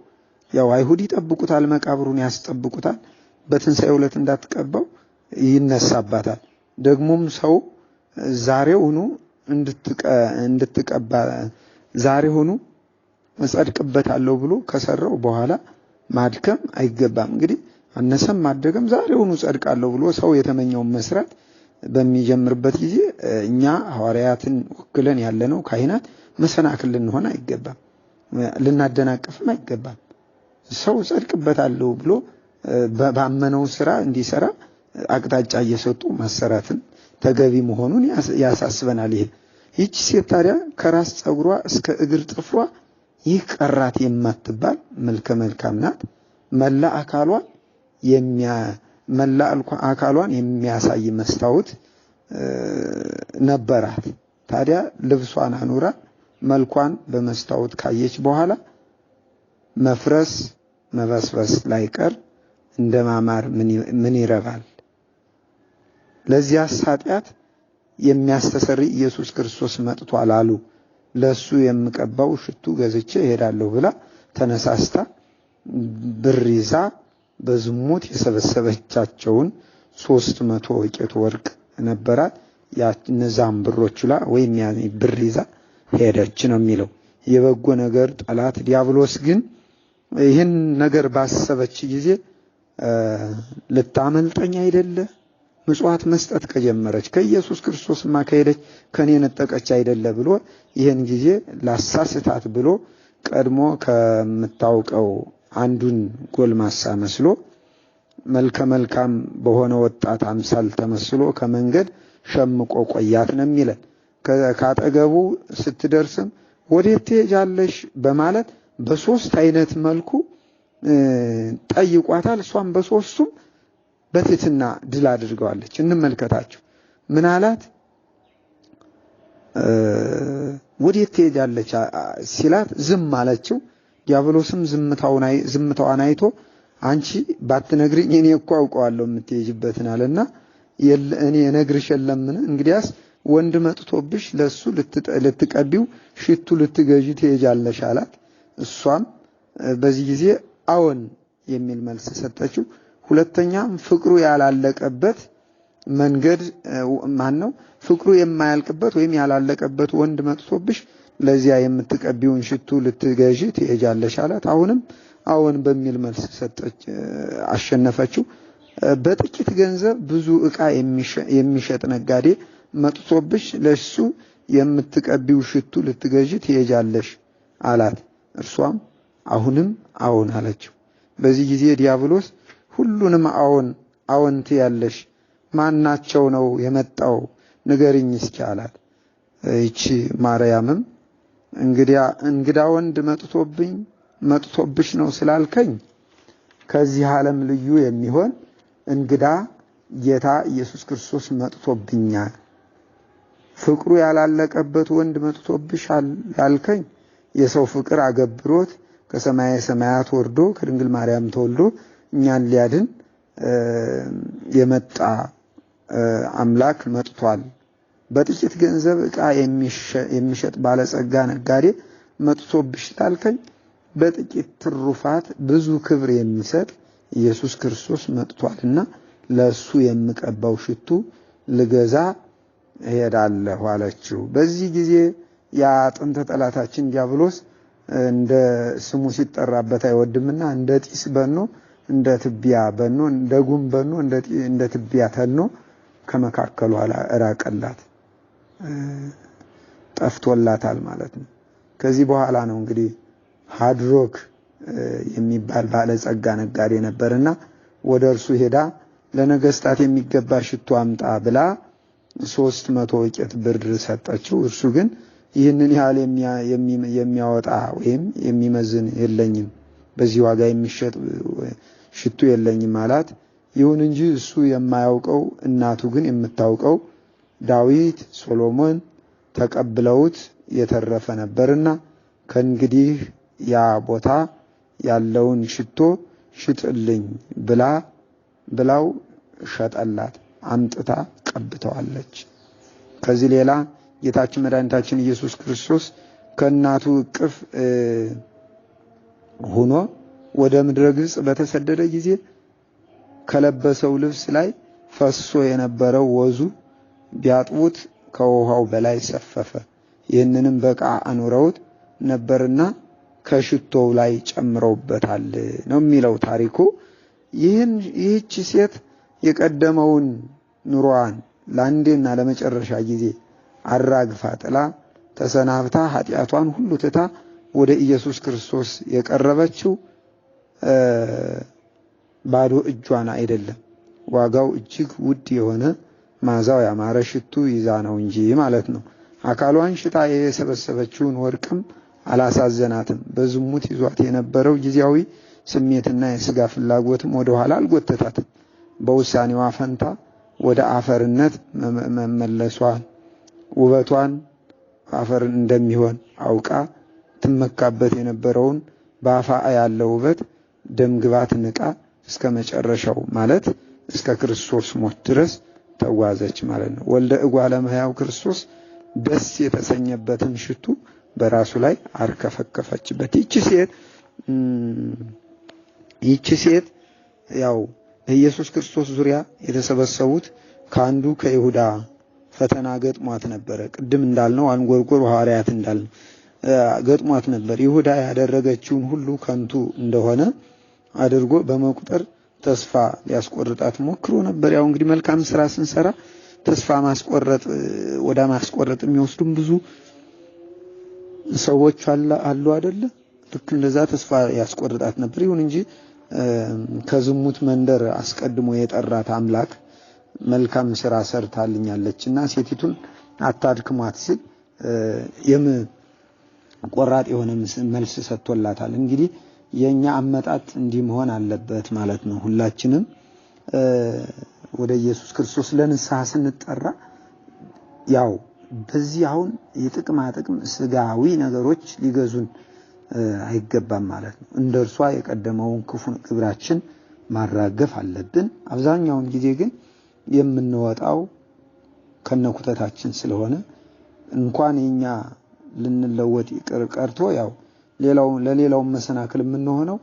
ያው አይሁድ ይጠብቁታል፣ መቃብሩን ያስጠብቁታል። በትንሣኤው ዕለት እንዳትቀባው ይነሳባታል። ደግሞም ሰው ዛሬውኑ እንድትቀባ ዛሬውኑ እጸድቅበታለሁ ብሎ ከሰራው በኋላ ማድከም አይገባም። እንግዲህ አነሰም ማደገም ዛሬውኑ እጸድቃለሁ ብሎ ሰው የተመኘውን መስራት በሚጀምርበት ጊዜ እኛ ሐዋርያትን ወክለን ያለነው ካህናት መሰናክል ልንሆን አይገባም፣ ልናደናቅፍም አይገባም። ሰው እጸድቅበታለሁ ብሎ ባመነው ስራ እንዲሰራ አቅጣጫ እየሰጡ ማሰራትን ተገቢ መሆኑን ያሳስበናል። ይህች ሴት ታዲያ ከራስ ፀጉሯ እስከ እግር ጥፍሯ ይህ ቀራት የማትባል መልከ መልካም ናት። መላ አካሏን የሚያሳይ መስታወት ነበራት። ታዲያ ልብሷን አኑራ መልኳን በመስታወት ካየች በኋላ መፍረስ መበስበስ ላይቀር እንደማማር ምን ይረባል? ለዚያስ ኃጢአት የሚያስተሰርይ ኢየሱስ ክርስቶስ መጥቷል አሉ። ለሱ የምቀባው ሽቱ ገዝቼ እሄዳለሁ ብላ ተነሳስታ ብር ይዛ በዝሙት የሰበሰበቻቸውን 300 ወቄት ወርቅ ነበራት። እነዛን ብሮች ላ ወይም ያኔ ብር ይዛ ሄደች ነው የሚለው። የበጎ ነገር ጠላት ዲያብሎስ ግን ይህን ነገር ባሰበች ጊዜ ልታመልጠኝ አይደለ ምጽዋት መስጠት ከጀመረች ከኢየሱስ ክርስቶስማ ከሄደች ከኔ ነጠቀች አይደለ ብሎ ይህን ጊዜ ላሳስታት ብሎ ቀድሞ ከምታውቀው አንዱን ጎልማሳ መስሎ መልከ መልካም በሆነ ወጣት አምሳል ተመስሎ ከመንገድ ሸምቆ ቆያት ነው የሚለን። ካጠገቡ ስትደርስም ወዴት ትሄጃለሽ በማለት በሶስት አይነት መልኩ ጠይቋታል። እሷም በሶስቱም በትህትና ድል አድርገዋለች። እንመልከታቸው። ምን አላት? ወዴት ትሄጃለች ሲላት ዝም አለችው። ዲያብሎስም ዝምታዋን አይቶ አንቺ ባትነግሪኝ እኔ እኮ አውቀዋለሁ የምትሄጂበትን አለና እኔ እነግርሽ የለምን? እንግዲያስ ወንድ መጥቶብሽ ለሱ ልትቀቢው ሽቱ ልትገዢ ትሄጃለሽ አላት። እሷም በዚህ ጊዜ አዎን የሚል መልስ ሰጠችው። ሁለተኛም ፍቅሩ ያላለቀበት መንገድ ማነው? ፍቅሩ የማያልቅበት ወይም ያላለቀበት ወንድ መጥቶብሽ ለዚያ የምትቀቢውን ሽቱ ልትገዢ ትሄጃለሽ አላት። አሁንም አዎን በሚል መልስ ሰጠች፣ አሸነፈችው። በጥቂት ገንዘብ ብዙ ዕቃ የሚሸጥ ነጋዴ መጥቶብሽ ለሱ የምትቀቢው ሽቱ ልትገዢ ትሄጃለሽ አላት። እርሷም አሁንም አዎን አለችው። በዚህ ጊዜ ዲያብሎስ ሁሉንም አዎን ትያለሽ፣ ማናቸው ነው የመጣው ንገሪኝ እስኪ አላት። ይቺ ማርያምም እንግዳ ወንድ መጥቶብሽ ነው ስላልከኝ ከዚህ ዓለም ልዩ የሚሆን እንግዳ ጌታ ኢየሱስ ክርስቶስ መጥቶብኛል። ፍቅሩ ያላለቀበት ወንድ መጥቶብሽ ያልከኝ የሰው ፍቅር አገብሮት ከሰማየ ሰማያት ወርዶ ከድንግል ማርያም ተወልዶ እኛን ሊያድን የመጣ አምላክ መጥቷል። በጥቂት ገንዘብ ዕቃ የሚሸጥ ባለጸጋ ነጋዴ መጥቶብሽ ላልከኝ በጥቂት ትሩፋት ብዙ ክብር የሚሰጥ ኢየሱስ ክርስቶስ መጥቷልና ለሱ የምቀባው ሽቱ ልገዛ እሄዳለሁ አለችው። በዚህ ጊዜ ያ ጥንተ ጠላታችን ዲያብሎስ እንደ ስሙ ሲጠራበት አይወድምና እንደ ጢስ በኖ እንደ ትቢያ በኖ እንደ ጉም በኖ እንደ ትቢያ ተኖ ከመካከሉ ራቀላት፣ ጠፍቶላታል ማለት ነው። ከዚህ በኋላ ነው እንግዲህ ሃድሮክ የሚባል ባለጸጋ ነጋዴ ነበርና ወደ እርሱ ሄዳ ለነገስታት የሚገባ ሽቱ አምጣ ብላ 300 ወቄት ብር ሰጠችው። እርሱ ግን ይህንን ያህል የሚያወጣ ወይም የሚመዝን የለኝም፣ በዚህ ዋጋ የሚሸጥ ሽቱ የለኝም አላት። ይሁን እንጂ እሱ የማያውቀው እናቱ ግን የምታውቀው ዳዊት ሶሎሞን ተቀብለውት የተረፈ ነበርና ከእንግዲህ ያ ቦታ ያለውን ሽቶ ሽጥልኝ ብላው ሸጠላት፣ አምጥታ ቀብተዋለች። ከዚህ ሌላ ጌታችን መድኃኒታችን ኢየሱስ ክርስቶስ ከእናቱ እቅፍ ሆኖ ወደ ምድረ ግብጽ በተሰደደ ጊዜ ከለበሰው ልብስ ላይ ፈሶ የነበረው ወዙ ቢያጥቡት ከውሃው በላይ ሰፈፈ። ይህንንም በቃ አኑረውት ነበርና ከሽቶው ላይ ጨምረውበታል ነው የሚለው ታሪኩ። ይህች ሴት የቀደመውን ኑሯን ለአንዴና ለመጨረሻ ጊዜ አራግፋ ጥላ ተሰናብታ ኃጢአቷን ሁሉ ትታ ወደ ኢየሱስ ክርስቶስ የቀረበችው ባዶ እጇን አይደለም፣ ዋጋው እጅግ ውድ የሆነ ማዛው ያማረ ሽቱ ይዛ ነው እንጂ ማለት ነው። አካሏን ሽጣ የሰበሰበችውን ወርቅም አላሳዘናትም። በዝሙት ይዟት የነበረው ጊዜያዊ ስሜትና የሥጋ ፍላጎትም ወደ ኋላ አልጎተታትም። በውሳኔዋ ፈንታ ወደ አፈርነት መመለሷን ውበቷን አፈር እንደሚሆን አውቃ ትመካበት የነበረውን በአፋ ያለው ውበት ደምግባት ንቃ እስከ መጨረሻው ማለት እስከ ክርስቶስ ሞት ድረስ ተጓዘች ማለት ነው። ወልደ እጓለ እመሕያው ክርስቶስ ደስ የተሰኘበትን ሽቱ በራሱ ላይ አርከፈከፈችበት። ይቺ ሴት ያው ኢየሱስ ክርስቶስ ዙሪያ የተሰበሰቡት ከአንዱ ከይሁዳ ፈተና ገጥሟት ነበረ። ቅድም እንዳልነው አንጎርጎር ሐዋርያት እንዳልነው ገጥሟት ነበር። ይሁዳ ያደረገችውን ሁሉ ከንቱ እንደሆነ አድርጎ በመቁጠር ተስፋ ሊያስቆርጣት ሞክሮ ነበር። ያው እንግዲህ መልካም ስራ ስንሰራ ተስፋ ወደ ማስቆረጥ የሚወስዱም ብዙ ሰዎች አሉ አይደለ? ልክ እንደዛ ተስፋ ያስቆርጣት ነበር። ይሁን እንጂ ከዝሙት መንደር አስቀድሞ የጠራት አምላክ መልካም ስራ ሰርታልኛለችና ሴቲቱን አታድክሟት ሲል ቆራጥ የሆነ መልስ ሰጥቶላታል። እንግዲህ የኛ አመጣጥ እንዲህ መሆን አለበት ማለት ነው። ሁላችንም ወደ ኢየሱስ ክርስቶስ ለንስሐ ስንጠራ ያው በዚህ አሁን የጥቅማ ጥቅም ስጋዊ ነገሮች ሊገዙን አይገባም ማለት ነው። እንደርሷ የቀደመውን ክፉ ግብራችን ማራገፍ አለብን። አብዛኛውን ጊዜ ግን የምንወጣው ከነኩተታችን ስለሆነ እንኳን የኛ ልንለወጥ ቀርቶ ያው ለሌላው መሰናክል የምንሆነው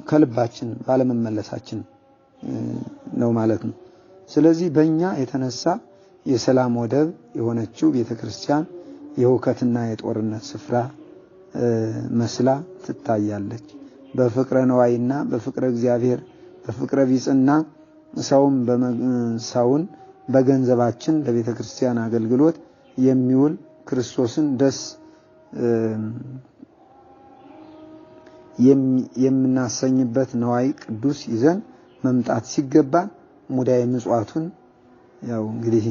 ከልባችን ባለመመለሳችን ነው ማለት ነው። ስለዚህ በእኛ የተነሳ የሰላም ወደብ የሆነችው ቤተክርስቲያን የሁከትና የጦርነት ስፍራ መስላ ትታያለች። በፍቅረ ነዋይና በፍቅረ እግዚአብሔር በፍቅረ ቢጽና ሰውን በገንዘባችን ለቤተክርስቲያን አገልግሎት የሚውል ክርስቶስን ደስ የምናሰኝበት ነዋይ ቅዱስ ይዘን መምጣት ሲገባን ሙዳየ ምጽዋቱን ያው እንግዲህ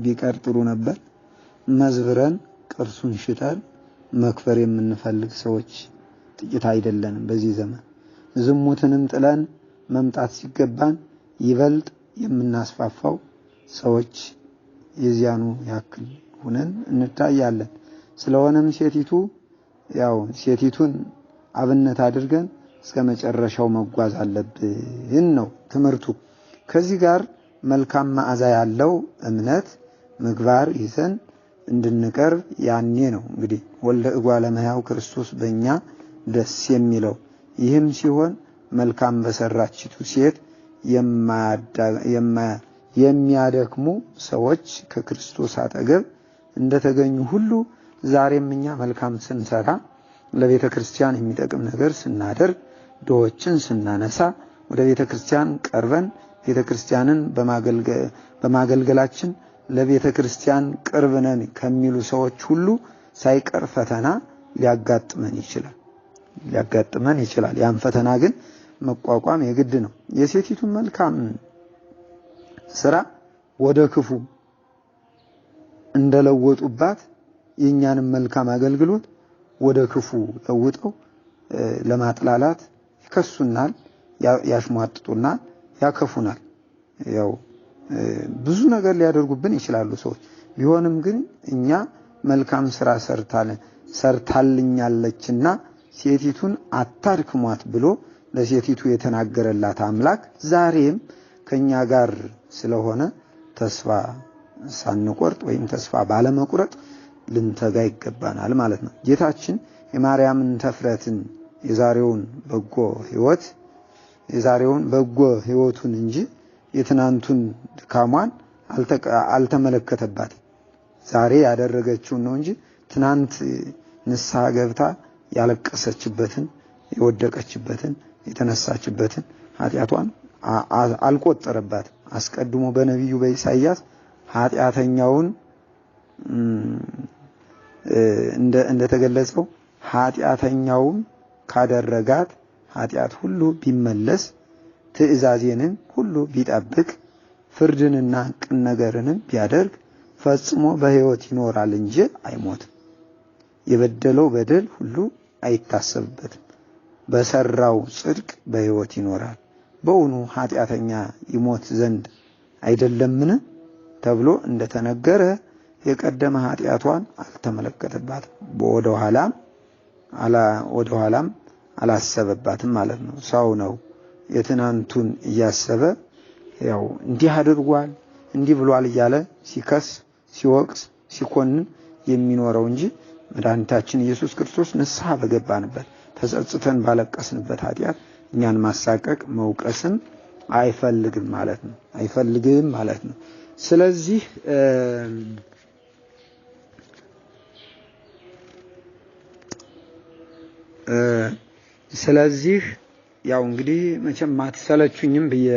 ቢቀር ጥሩ ነበር። መዝብረን ቅርሱን ሽጠን መክበር የምንፈልግ ሰዎች ጥቂት አይደለንም በዚህ ዘመን። ዝሙትንም ጥለን መምጣት ሲገባን ይበልጥ የምናስፋፋው ሰዎች የዚያኑ ያክል ሆነን እንታያለን። ስለሆነም ሴቲቱን አብነት አድርገን እስከ መጨረሻው መጓዝ አለብን ነው ትምህርቱ። ከዚህ ጋር መልካም መዓዛ ያለው እምነት ምግባር ይዘን እንድንቀርብ ያኔ ነው እንግዲህ ወልደ እጓለ እመሕያው ክርስቶስ በእኛ ደስ የሚለው። ይህም ሲሆን መልካም በሰራችቱ ሴት የሚያደክሙ ሰዎች ከክርስቶስ አጠገብ እንደተገኙ ሁሉ ዛሬም እኛ መልካም ስንሰራ ለቤተ ክርስቲያን የሚጠቅም ነገር ስናደርግ ድሆችን ስናነሳ ወደ ቤተ ክርስቲያን ቀርበን ቤተ ክርስቲያንን በማገልገላችን ለቤተ ክርስቲያን ቅርብ ነን ከሚሉ ሰዎች ሁሉ ሳይቀር ፈተና ሊያጋጥመን ይችላል። ያን ፈተና ግን መቋቋም የግድ ነው። የሴቲቱን መልካም ስራ ወደ ክፉ እንደለወጡባት የኛንም መልካም አገልግሎት ወደ ክፉ ለውጠው ለማጥላላት ይከሱናል፣ ያሽሟጥጡናል፣ ያከፉናል። ያው ብዙ ነገር ሊያደርጉብን ይችላሉ ሰዎች። ቢሆንም ግን እኛ መልካም ስራ ሰርታልኛለችና ሴቲቱን አታድክሟት ብሎ ለሴቲቱ የተናገረላት አምላክ ዛሬም ከኛ ጋር ስለሆነ ተስፋ ሳንቆርጥ ወይም ተስፋ ባለመቁረጥ ልንተጋ ይገባናል ማለት ነው። ጌታችን የማርያምን ተፍረትን የዛሬውን በጎ ህይወቱን እንጂ የትናንቱን ድካሟን አልተመለከተባትም። ዛሬ ያደረገችውን ነው እንጂ ትናንት ንስሐ ገብታ ያለቀሰችበትን፣ የወደቀችበትን፣ የተነሳችበትን ኃጢአቷን አልቆጠረባትም። አስቀድሞ በነቢዩ በኢሳይያስ ኃጢአተኛውን እንደተገለጸው ኃጢአተኛውም ካደረጋት ኃጢአት ሁሉ ቢመለስ ትእዛዜንም ሁሉ ቢጠብቅ ፍርድንና ቅን ነገርንም ቢያደርግ ፈጽሞ በሕይወት ይኖራል እንጂ አይሞትም። የበደለው በደል ሁሉ አይታሰብበትም። በሰራው ጽድቅ በሕይወት ይኖራል። በእውኑ ኃጢአተኛ ይሞት ዘንድ አይደለምን ተብሎ እንደተነገረ የቀደመ ኃጢአቷን አልተመለከተባትም፣ ወደ ኋላም አላሰበባትም ማለት ነው። ሰው ነው የትናንቱን እያሰበ ያው እንዲህ አድርጓል እንዲህ ብሏል እያለ ሲከስ፣ ሲወቅስ፣ ሲኮንን የሚኖረው እንጂ መድኃኒታችን ኢየሱስ ክርስቶስ ንስሐ በገባንበት ተጸጽተን ባለቀስንበት ኃጢአት እኛን ማሳቀቅ መውቀስም አይፈልግም ማለት ነው። ስለዚህ ያው እንግዲህ መቼም አትሰለቹኝም ብዬ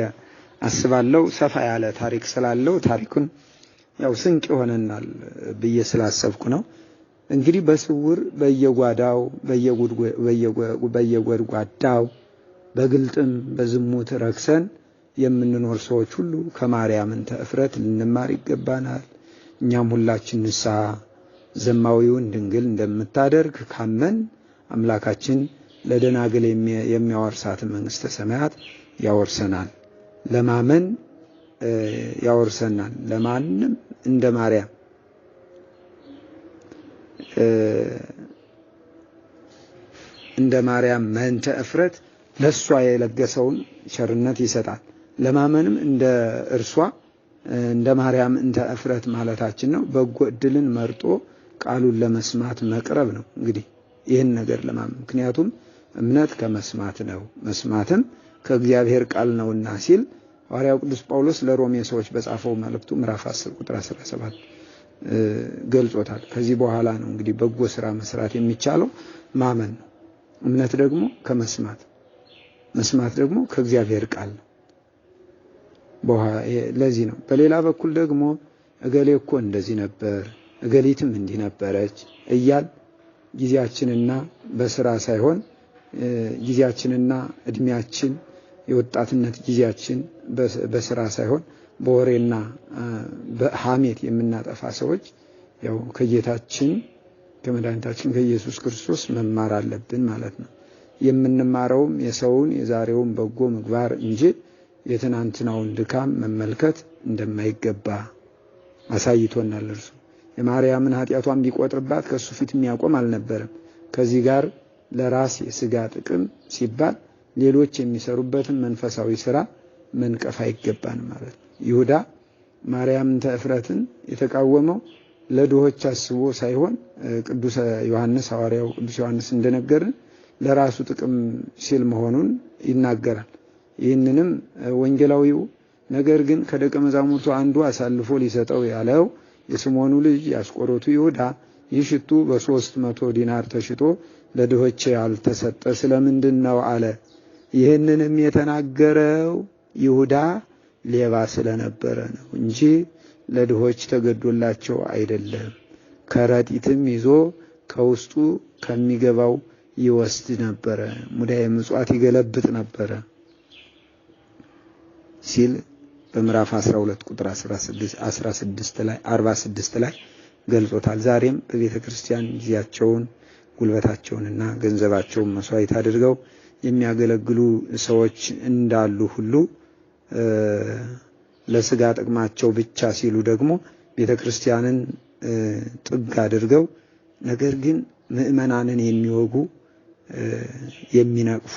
አስባለሁ። ሰፋ ያለ ታሪክ ስላለው ታሪኩን ያው ስንቅ ይሆነናል ብዬ ስላሰብኩ ነው። እንግዲህ በስውር በየጓዳው በየጎድጓዳው በግልጥም በዝሙት ረክሰን የምንኖር ሰዎች ሁሉ ከማርያምን ተእፍረት ልንማር ይገባናል። እኛም ሁላችን ንስሐ ዘማዊውን ድንግል እንደምታደርግ ካመን አምላካችን ለደናግል የሚያወርሳትን መንግስተ ሰማያት ያወርሰናል። ለማመን ያወርሰናል። ለማንም እንደ ማርያም መንተ እፍረት ለሷ የለገሰውን ቸርነት ይሰጣል። ለማመንም እንደ እርሷ እንደ ማርያም እንተ እፍረት ማለታችን ነው። በጎ እድልን መርጦ ቃሉን ለመስማት መቅረብ ነው። እንግዲህ ይህን ነገር ለማመን ምክንያቱም እምነት ከመስማት ነው፣ መስማትም ከእግዚአብሔር ቃል ነውና ሲል ሐዋርያው ቅዱስ ጳውሎስ ለሮሜ ሰዎች በጻፈው መልእክቱ ምዕራፍ 10 ቁጥር 17 ገልጾታል። ከዚህ በኋላ ነው እንግዲህ በጎ ስራ መስራት የሚቻለው ማመን ነው። እምነት ደግሞ ከመስማት፣ መስማት ደግሞ ከእግዚአብሔር ቃል ነው። ለዚህ ነው በሌላ በኩል ደግሞ እገሌ እኮ እንደዚህ ነበር፣ እገሊትም እንዲህ ነበረች እያል ጊዜያችንና በስራ ሳይሆን ጊዜያችንና እድሜያችን የወጣትነት ጊዜያችን በስራ ሳይሆን በወሬና በሐሜት የምናጠፋ ሰዎች ያው ከጌታችን ከመድኃኒታችን ከኢየሱስ ክርስቶስ መማር አለብን ማለት ነው። የምንማረውም የሰውን የዛሬውን በጎ ምግባር እንጂ የትናንትናውን ድካም መመልከት እንደማይገባ አሳይቶናል። እርሱ የማርያምን ኃጢአቷን ቢቆጥርባት ከሱ ፊት የሚያቆም አልነበረም። ከዚህ ጋር ለራስ የስጋ ጥቅም ሲባል ሌሎች የሚሰሩበትን መንፈሳዊ ስራ መንቀፍ አይገባን ማለት ነው። ይሁዳ ማርያምን ተእፍረትን የተቃወመው ለድሆች አስቦ ሳይሆን ቅዱስ ዮሐንስ ሐዋርያው ቅዱስ ዮሐንስ እንደነገረን ለራሱ ጥቅም ሲል መሆኑን ይናገራል። ይህንንም ወንጌላዊው ነገር ግን ከደቀ መዛሙርቱ አንዱ አሳልፎ ሊሰጠው ያለው የስምዖኑ ልጅ የአስቆሮቱ ይሁዳ ይህ ሽቱ በ300 ዲናር ተሽጦ ለድሆች ያልተሰጠ ስለምንድን ነው አለ። ይህንንም የተናገረው ይሁዳ ሌባ ስለነበረ ነው እንጂ ለድሆች ተገዶላቸው አይደለም። ከረጢትም ይዞ ከውስጡ ከሚገባው ይወስድ ነበረ፣ ሙዳየ ምጽዋት ይገለብጥ ነበረ ሲል በምዕራፍ 12 ቁጥር 46 ላይ ገልጾታል። ዛሬም በቤተ ክርስቲያን ጊዜያቸውን ጉልበታቸውንና ገንዘባቸውን መስዋዕት አድርገው የሚያገለግሉ ሰዎች እንዳሉ ሁሉ ለስጋ ጥቅማቸው ብቻ ሲሉ ደግሞ ቤተክርስቲያንን ጥግ አድርገው ነገር ግን ምእመናንን የሚወጉ የሚነቅፉ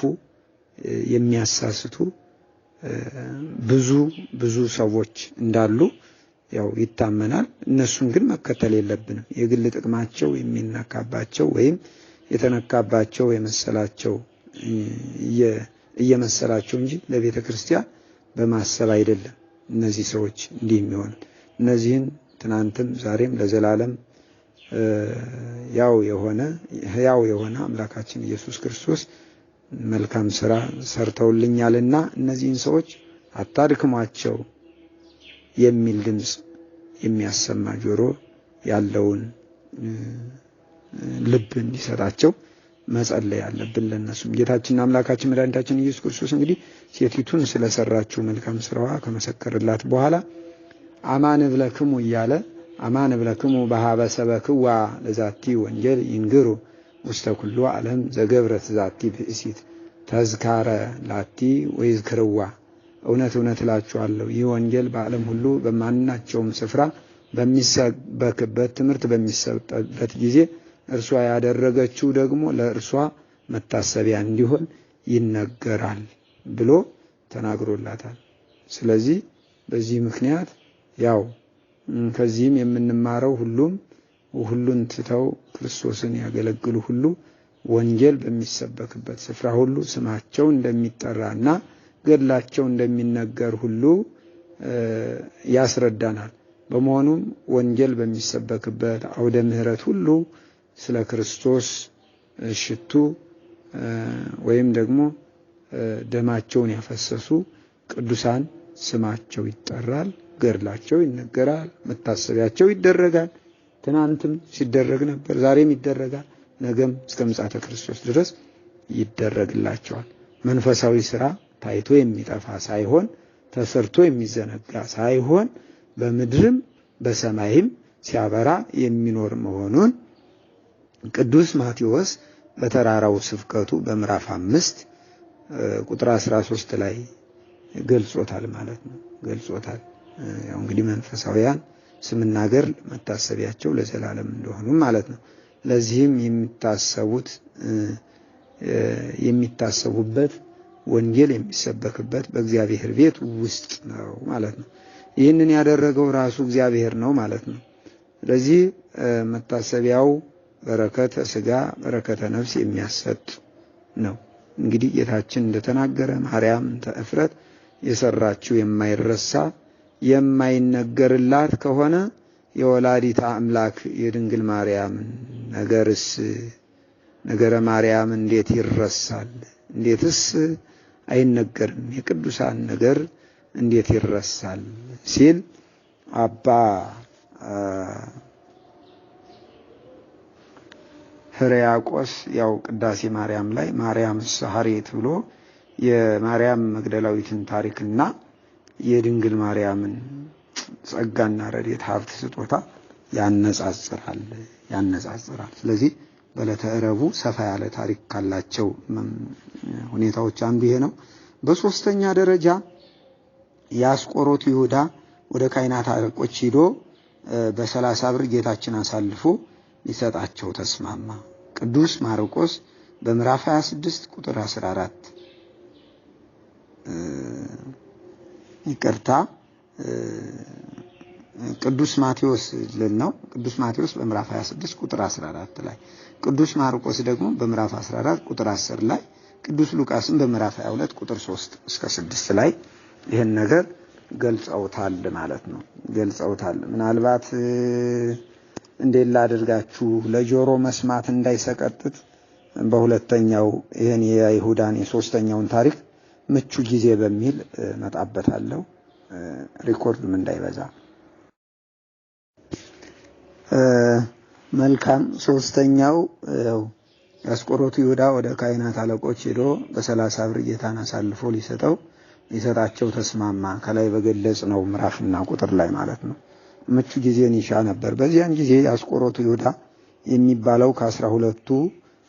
የሚያሳስቱ ብዙ ሰዎች እንዳሉ ያው ይታመናል። እነሱን ግን መከተል የለብንም። የግል ጥቅማቸው የሚነካባቸው ወይም የተነካባቸው የመሰላቸው እየመሰላቸው እንጂ ለቤተ ክርስቲያን በማሰብ አይደለም። እነዚህ ሰዎች እንዲህ የሚሆኑት እነዚህን ትናንትም ዛሬም ለዘላለም ሕያው የሆነ አምላካችን ኢየሱስ ክርስቶስ መልካም ስራ ሰርተውልኛልና እነዚህን ሰዎች አታድክሟቸው የሚል ድምፅ የሚያሰማ ጆሮ ያለውን ልብ እንዲሰጣቸው መጸለይ ያለብን ለነሱም። ጌታችንና አምላካችን መድኃኒታችን ኢየሱስ ክርስቶስ እንግዲህ ሴቲቱን ስለሰራችው መልካም ስራዋ ከመሰከረላት በኋላ አማን ብለክሙ እያለ አማን ብለክሙ በሀበ ሰበክዋ ለዛቲ ወንጌል ይንግሩ ውስተ ኩሉ ዓለም ዘገብረት ዛቲ ብእሲት ተዝካረ ላቲ ወይዝክርዋ። እውነት እላችኋለሁ ይህ ወንጌል በዓለም ሁሉ በማናቸውም ስፍራ በሚሰበክበት ትምህርት በሚሰጥበት ጊዜ እርሷ ያደረገችው ደግሞ ለእርሷ መታሰቢያ እንዲሆን ይነገራል ብሎ ተናግሮላታል። ስለዚህ በዚህ ምክንያት ያው ከዚህም የምንማረው ሁሉን ትተው ክርስቶስን ያገለግሉ ሁሉ ወንጌል በሚሰበክበት ስፍራ ሁሉ ስማቸው እንደሚጠራና ገድላቸው እንደሚነገር ሁሉ ያስረዳናል። በመሆኑም ወንጌል በሚሰበክበት አውደ ምሕረት ሁሉ ስለ ክርስቶስ ሽቱ ወይም ደግሞ ደማቸውን ያፈሰሱ ቅዱሳን ስማቸው ይጠራል፣ ገድላቸው ይነገራል፣ መታሰቢያቸው ይደረጋል። ትናንትም ሲደረግ ነበር፣ ዛሬም ይደረጋል፣ ነገም እስከ ምጽአተ ክርስቶስ ድረስ ይደረግላቸዋል። መንፈሳዊ ስራ ታይቶ የሚጠፋ ሳይሆን ተሰርቶ የሚዘነጋ ሳይሆን በምድርም በሰማይም ሲያበራ የሚኖር መሆኑን ቅዱስ ማቴዎስ በተራራው ስብከቱ በምዕራፍ 5 ቁጥር 13 ላይ ገልጾታል ማለት ነው። ገልጾታል። ያው እንግዲህ መንፈሳውያን ስምና ገድል መታሰቢያቸው ለዘላለም እንደሆኑ ማለት ነው። ለዚህም የሚታሰቡበት ወንጌል የሚሰበክበት በእግዚአብሔር ቤት ውስጥ ነው ማለት ነው። ይህንን ያደረገው ራሱ እግዚአብሔር ነው ማለት ነው። ስለዚህ መታሰቢያው በረከተ ስጋ በረከተ ነፍስ የሚያሰጥ ነው። እንግዲህ ጌታችን እንደተናገረ ማርያም ተእፍረት የሰራችው የማይረሳ የማይነገርላት ከሆነ የወላዲታ አምላክ የድንግል ማርያም ነገረ ማርያም እንዴት ይረሳል? እንዴትስ አይነገርም? የቅዱሳን ነገር እንዴት ይረሳል ሲል አባ ሕርያቆስ ያው ቅዳሴ ማርያም ላይ ማርያም ሰሐሬት ብሎ የማርያም መግደላዊትን ታሪክና የድንግል ማርያምን ጸጋና ረድኤት ሀብት ስጦታ ያነጻጽራል። ስለዚህ በዕለተ ረቡዕ ሰፋ ያለ ታሪክ ካላቸው ሁኔታዎች አንዱ ይሄ ነው። በሶስተኛ ደረጃ የአስቆሮቱ ይሁዳ ወደ ካህናት አለቆች ሂዶ በ30 ብር ጌታችን አሳልፎ ሊሰጣቸው ተስማማ። ቅዱስ ማርቆስ በምዕራፍ 26 ቁጥር 14 ይቅርታ ቅዱስ ማቴዎስ ነው። ቅዱስ ማቴዎስ በምዕራፍ 26 ቁጥር 14 ላይ፣ ቅዱስ ማርቆስ ደግሞ በምዕራፍ 14 ቁጥር 10 ላይ፣ ቅዱስ ሉቃስም በምዕራፍ 22 ቁጥር 3 እስከ 6 ላይ ይህን ነገር ገልጸውታል ማለት ነው። ምናልባት እንዴት ላድርጋችሁ ለጆሮ መስማት እንዳይሰቀጥጥ በሁለተኛው ይህን የይሁዳን የሶስተኛውን ታሪክ ምቹ ጊዜ በሚል መጣበታለሁ፣ ሪኮርድም እንዳይበዛ። መልካም። ሶስተኛው የአስቆሮቱ ይሁዳ ወደ ካህናት አለቆች ሄዶ በ30 ብር ጌታን አሳልፎ ሊሰጣቸው ተስማማ። ከላይ በገለጽ ነው ምዕራፍና ቁጥር ላይ ማለት ነው። ምቹ ጊዜን ይሻ ነበር። በዚያን ጊዜ የአስቆሮቱ ይሁዳ የሚባለው ከ12ቱ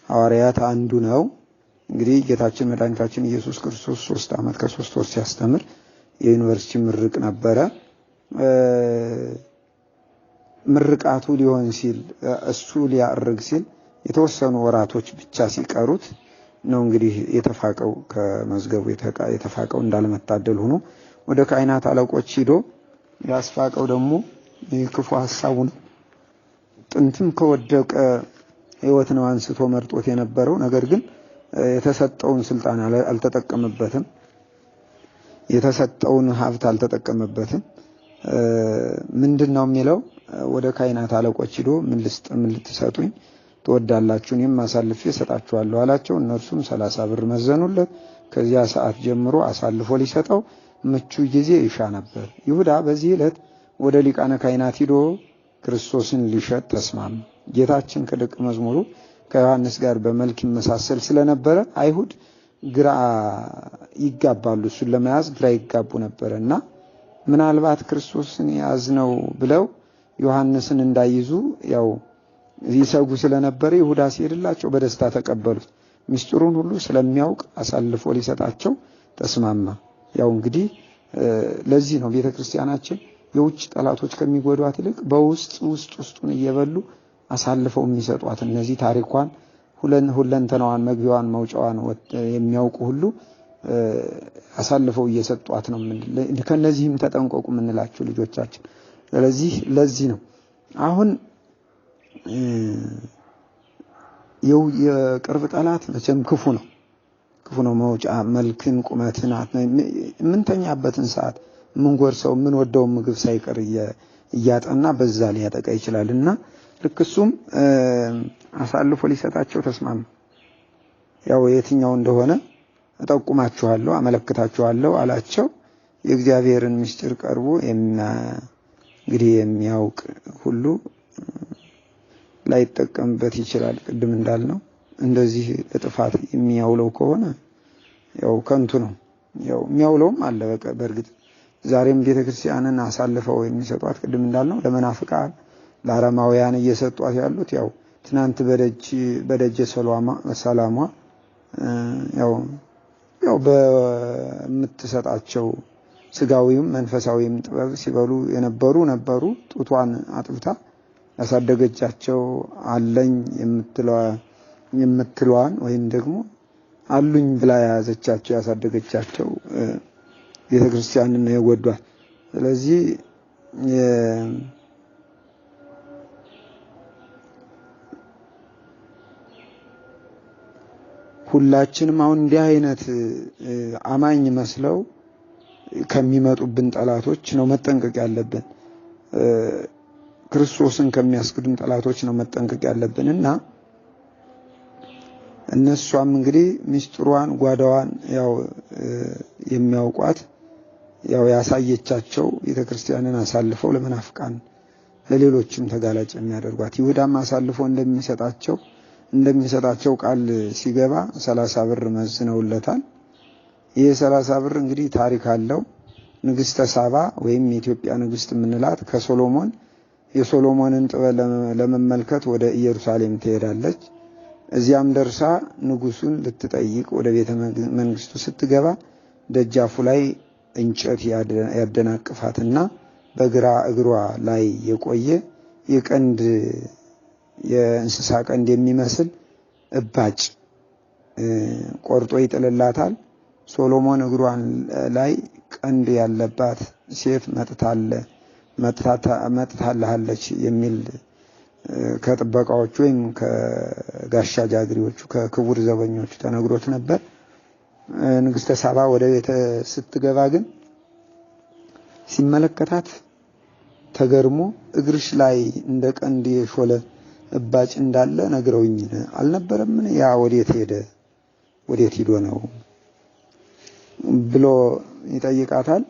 ሐዋርያት አንዱ ነው። እንግዲህ ጌታችን መድኃኒታችን ኢየሱስ ክርስቶስ 3 ዓመት ከ3 ወር ሲያስተምር የዩኒቨርሲቲ ምርቅ ነበረ። ምርቃቱ ሊሆን ሲል እሱ ሊያርግ ሲል የተወሰኑ ወራቶች ብቻ ሲቀሩት ነው እንግዲህ የተፋቀው ከመዝገቡ የተፋቀው እንዳለመታደል ሆኖ ወደ ካህናት አለቆች ሂዶ ያስፋቀው ደግሞ የክፉ ሐሳቡ ነው። ጥንትም ከወደቀ ሕይወት ነው አንስቶ መርጦት የነበረው። ነገር ግን የተሰጠውን ስልጣን አልተጠቀመበትም፣ የተሰጠውን ሀብት አልተጠቀመበትም። ምንድነው የሚለው? ወደ ካህናት አለቆች ሂዶ ምን ልትሰጡኝ ትወዳላችሁ? እኔም አሳልፌ እሰጣችኋለሁ አላቸው። እነርሱም 30 ብር መዘኑለት። ከዚያ ሰዓት ጀምሮ አሳልፎ ሊሰጠው ምቹ ጊዜ ይሻ ነበር። ይሁዳ በዚህ ዕለት ወደ ሊቃነ ካህናት ሂዶ ክርስቶስን ሊሸጥ ተስማማ። ጌታችን ከደቀ መዝሙሩ ከዮሐንስ ጋር በመልክ ይመሳሰል ስለነበረ አይሁድ ግራ ይጋባሉ፣ እሱን ለመያዝ ግራ ይጋቡ ነበርና ምናልባት ክርስቶስን ያዝነው ብለው ዮሐንስን እንዳይዙ ያው ይሰጉ ስለነበረ ይሁዳ ሲሄድላቸው በደስታ ተቀበሉት። ምስጢሩን ሁሉ ስለሚያውቅ አሳልፎ ሊሰጣቸው ተስማማ። ያው እንግዲህ ለዚህ ነው ቤተክርስቲያናችን የውጭ ጠላቶች ከሚጎዷት ይልቅ ውስጡን እየበሉ አሳልፈው የሚሰጧት እነዚህ ታሪኳን ሁለንተናዋን መግቢያዋን መውጫዋን የሚያውቁ ሁሉ አሳልፈው እየሰጧት ነው። ከነዚህም ተጠንቀቁ የምንላቸው ልጆቻችን። ስለዚህ ለዚህ ነው አሁን የቅርብ ጠላት መቼም ክፉ ነው መውጫ መልክን ቁመትን የምንተኛበትን ሰዓት የምንጎርሰው የምንወደው ምግብ ሳይቀር እያጠና በዛ ሊያጠቃ ይችላልና ልክ እሱም አሳልፎ ሊሰጣቸው ተስማማ። ያው የትኛው እንደሆነ እጠቁማችኋለሁ አመለክታችኋለሁ አላቸው። የእግዚአብሔርን ምስጢር ቀርቦ እንግዲህ የሚያውቅ ሁሉ ላይጠቀምበት ይችላል። ቅድም እንዳልነው እንደዚህ ለጥፋት የሚያውለው ከሆነ ያው ከንቱ ነው። ያው የሚያውለውም አለ። በእርግጥ ዛሬም ቤተክርስቲያንን አሳልፈው የሚሰጧት ቅድም እንዳልነው ለመናፍቃን ለአረማውያን እየሰጧት ያሉት ያው ትናንት በደጀ ሰላሟ ያው በምትሰጣቸው ስጋዊም መንፈሳዊም ጥበብ ሲበሉ ነበሩ። ጡቷን አጥብታ ያሳደገቻቸው አለኝ የምትለዋን ወይም ደግሞ አሉኝ ብላ ያዘቻቸው ያሳደገቻቸው ቤተክርስቲያንን ነው የጎዷት። ስለዚህ ሁላችንም አሁን እንዲህ አይነት አማኝ መስለው ከሚመጡብን ጠላቶች ነው መጠንቀቅ ያለብን። ክርስቶስን ከሚያስክዱን ጠላቶች ነው መጠንቀቅ ያለብንና እነሷም እንግዲህ ምስጢሯን ጓዳዋን ያው የሚያውቋት ያው ያሳየቻቸው ቤተክርስቲያንን አሳልፈው ለመናፍቃን ለሌሎችም ተጋላጭ የሚያደርጓት ይሁዳም አሳልፎ እንደሚሰጣቸው ቃል ሲገባ 30 ብር መዝነውለታል። ይህ 30 ብር እንግዲህ ታሪክ አለው። ንግስተ ሳባ ወይም የኢትዮጵያ ንግስት የምንላት የሶሎሞንን ጥበብ ለመመልከት ወደ ኢየሩሳሌም ትሄዳለች። እዚያም ደርሳ ንጉሱን ልትጠይቅ ወደ ቤተ መንግስቱ ስትገባ ደጃፉ ላይ እንጨት ያደናቅፋትና በግራ እግሯ ላይ የቆየ የእንስሳ ቀንድ የሚመስል እባጭ ቆርጦ ይጥልላታል። ሶሎሞን እግሯን ላይ ቀንድ ያለባት ሴት መጥታለች የሚል ከጥበቃዎቹ ወይም ከጋሻ ጃግሪዎቹ ከክቡር ዘበኞቹ ተነግሮት ነበር። ንግስተ ሳባ ወደ ቤተ ስትገባ ግን ሲመለከታት ተገርሞ እግርሽ ላይ እንደ ቀንድ የሾለ እባጭ እንዳለ ነግረውኝ አልነበረምን? ያ ወዴት ሄዶ ነው ብሎ ይጠይቃታል።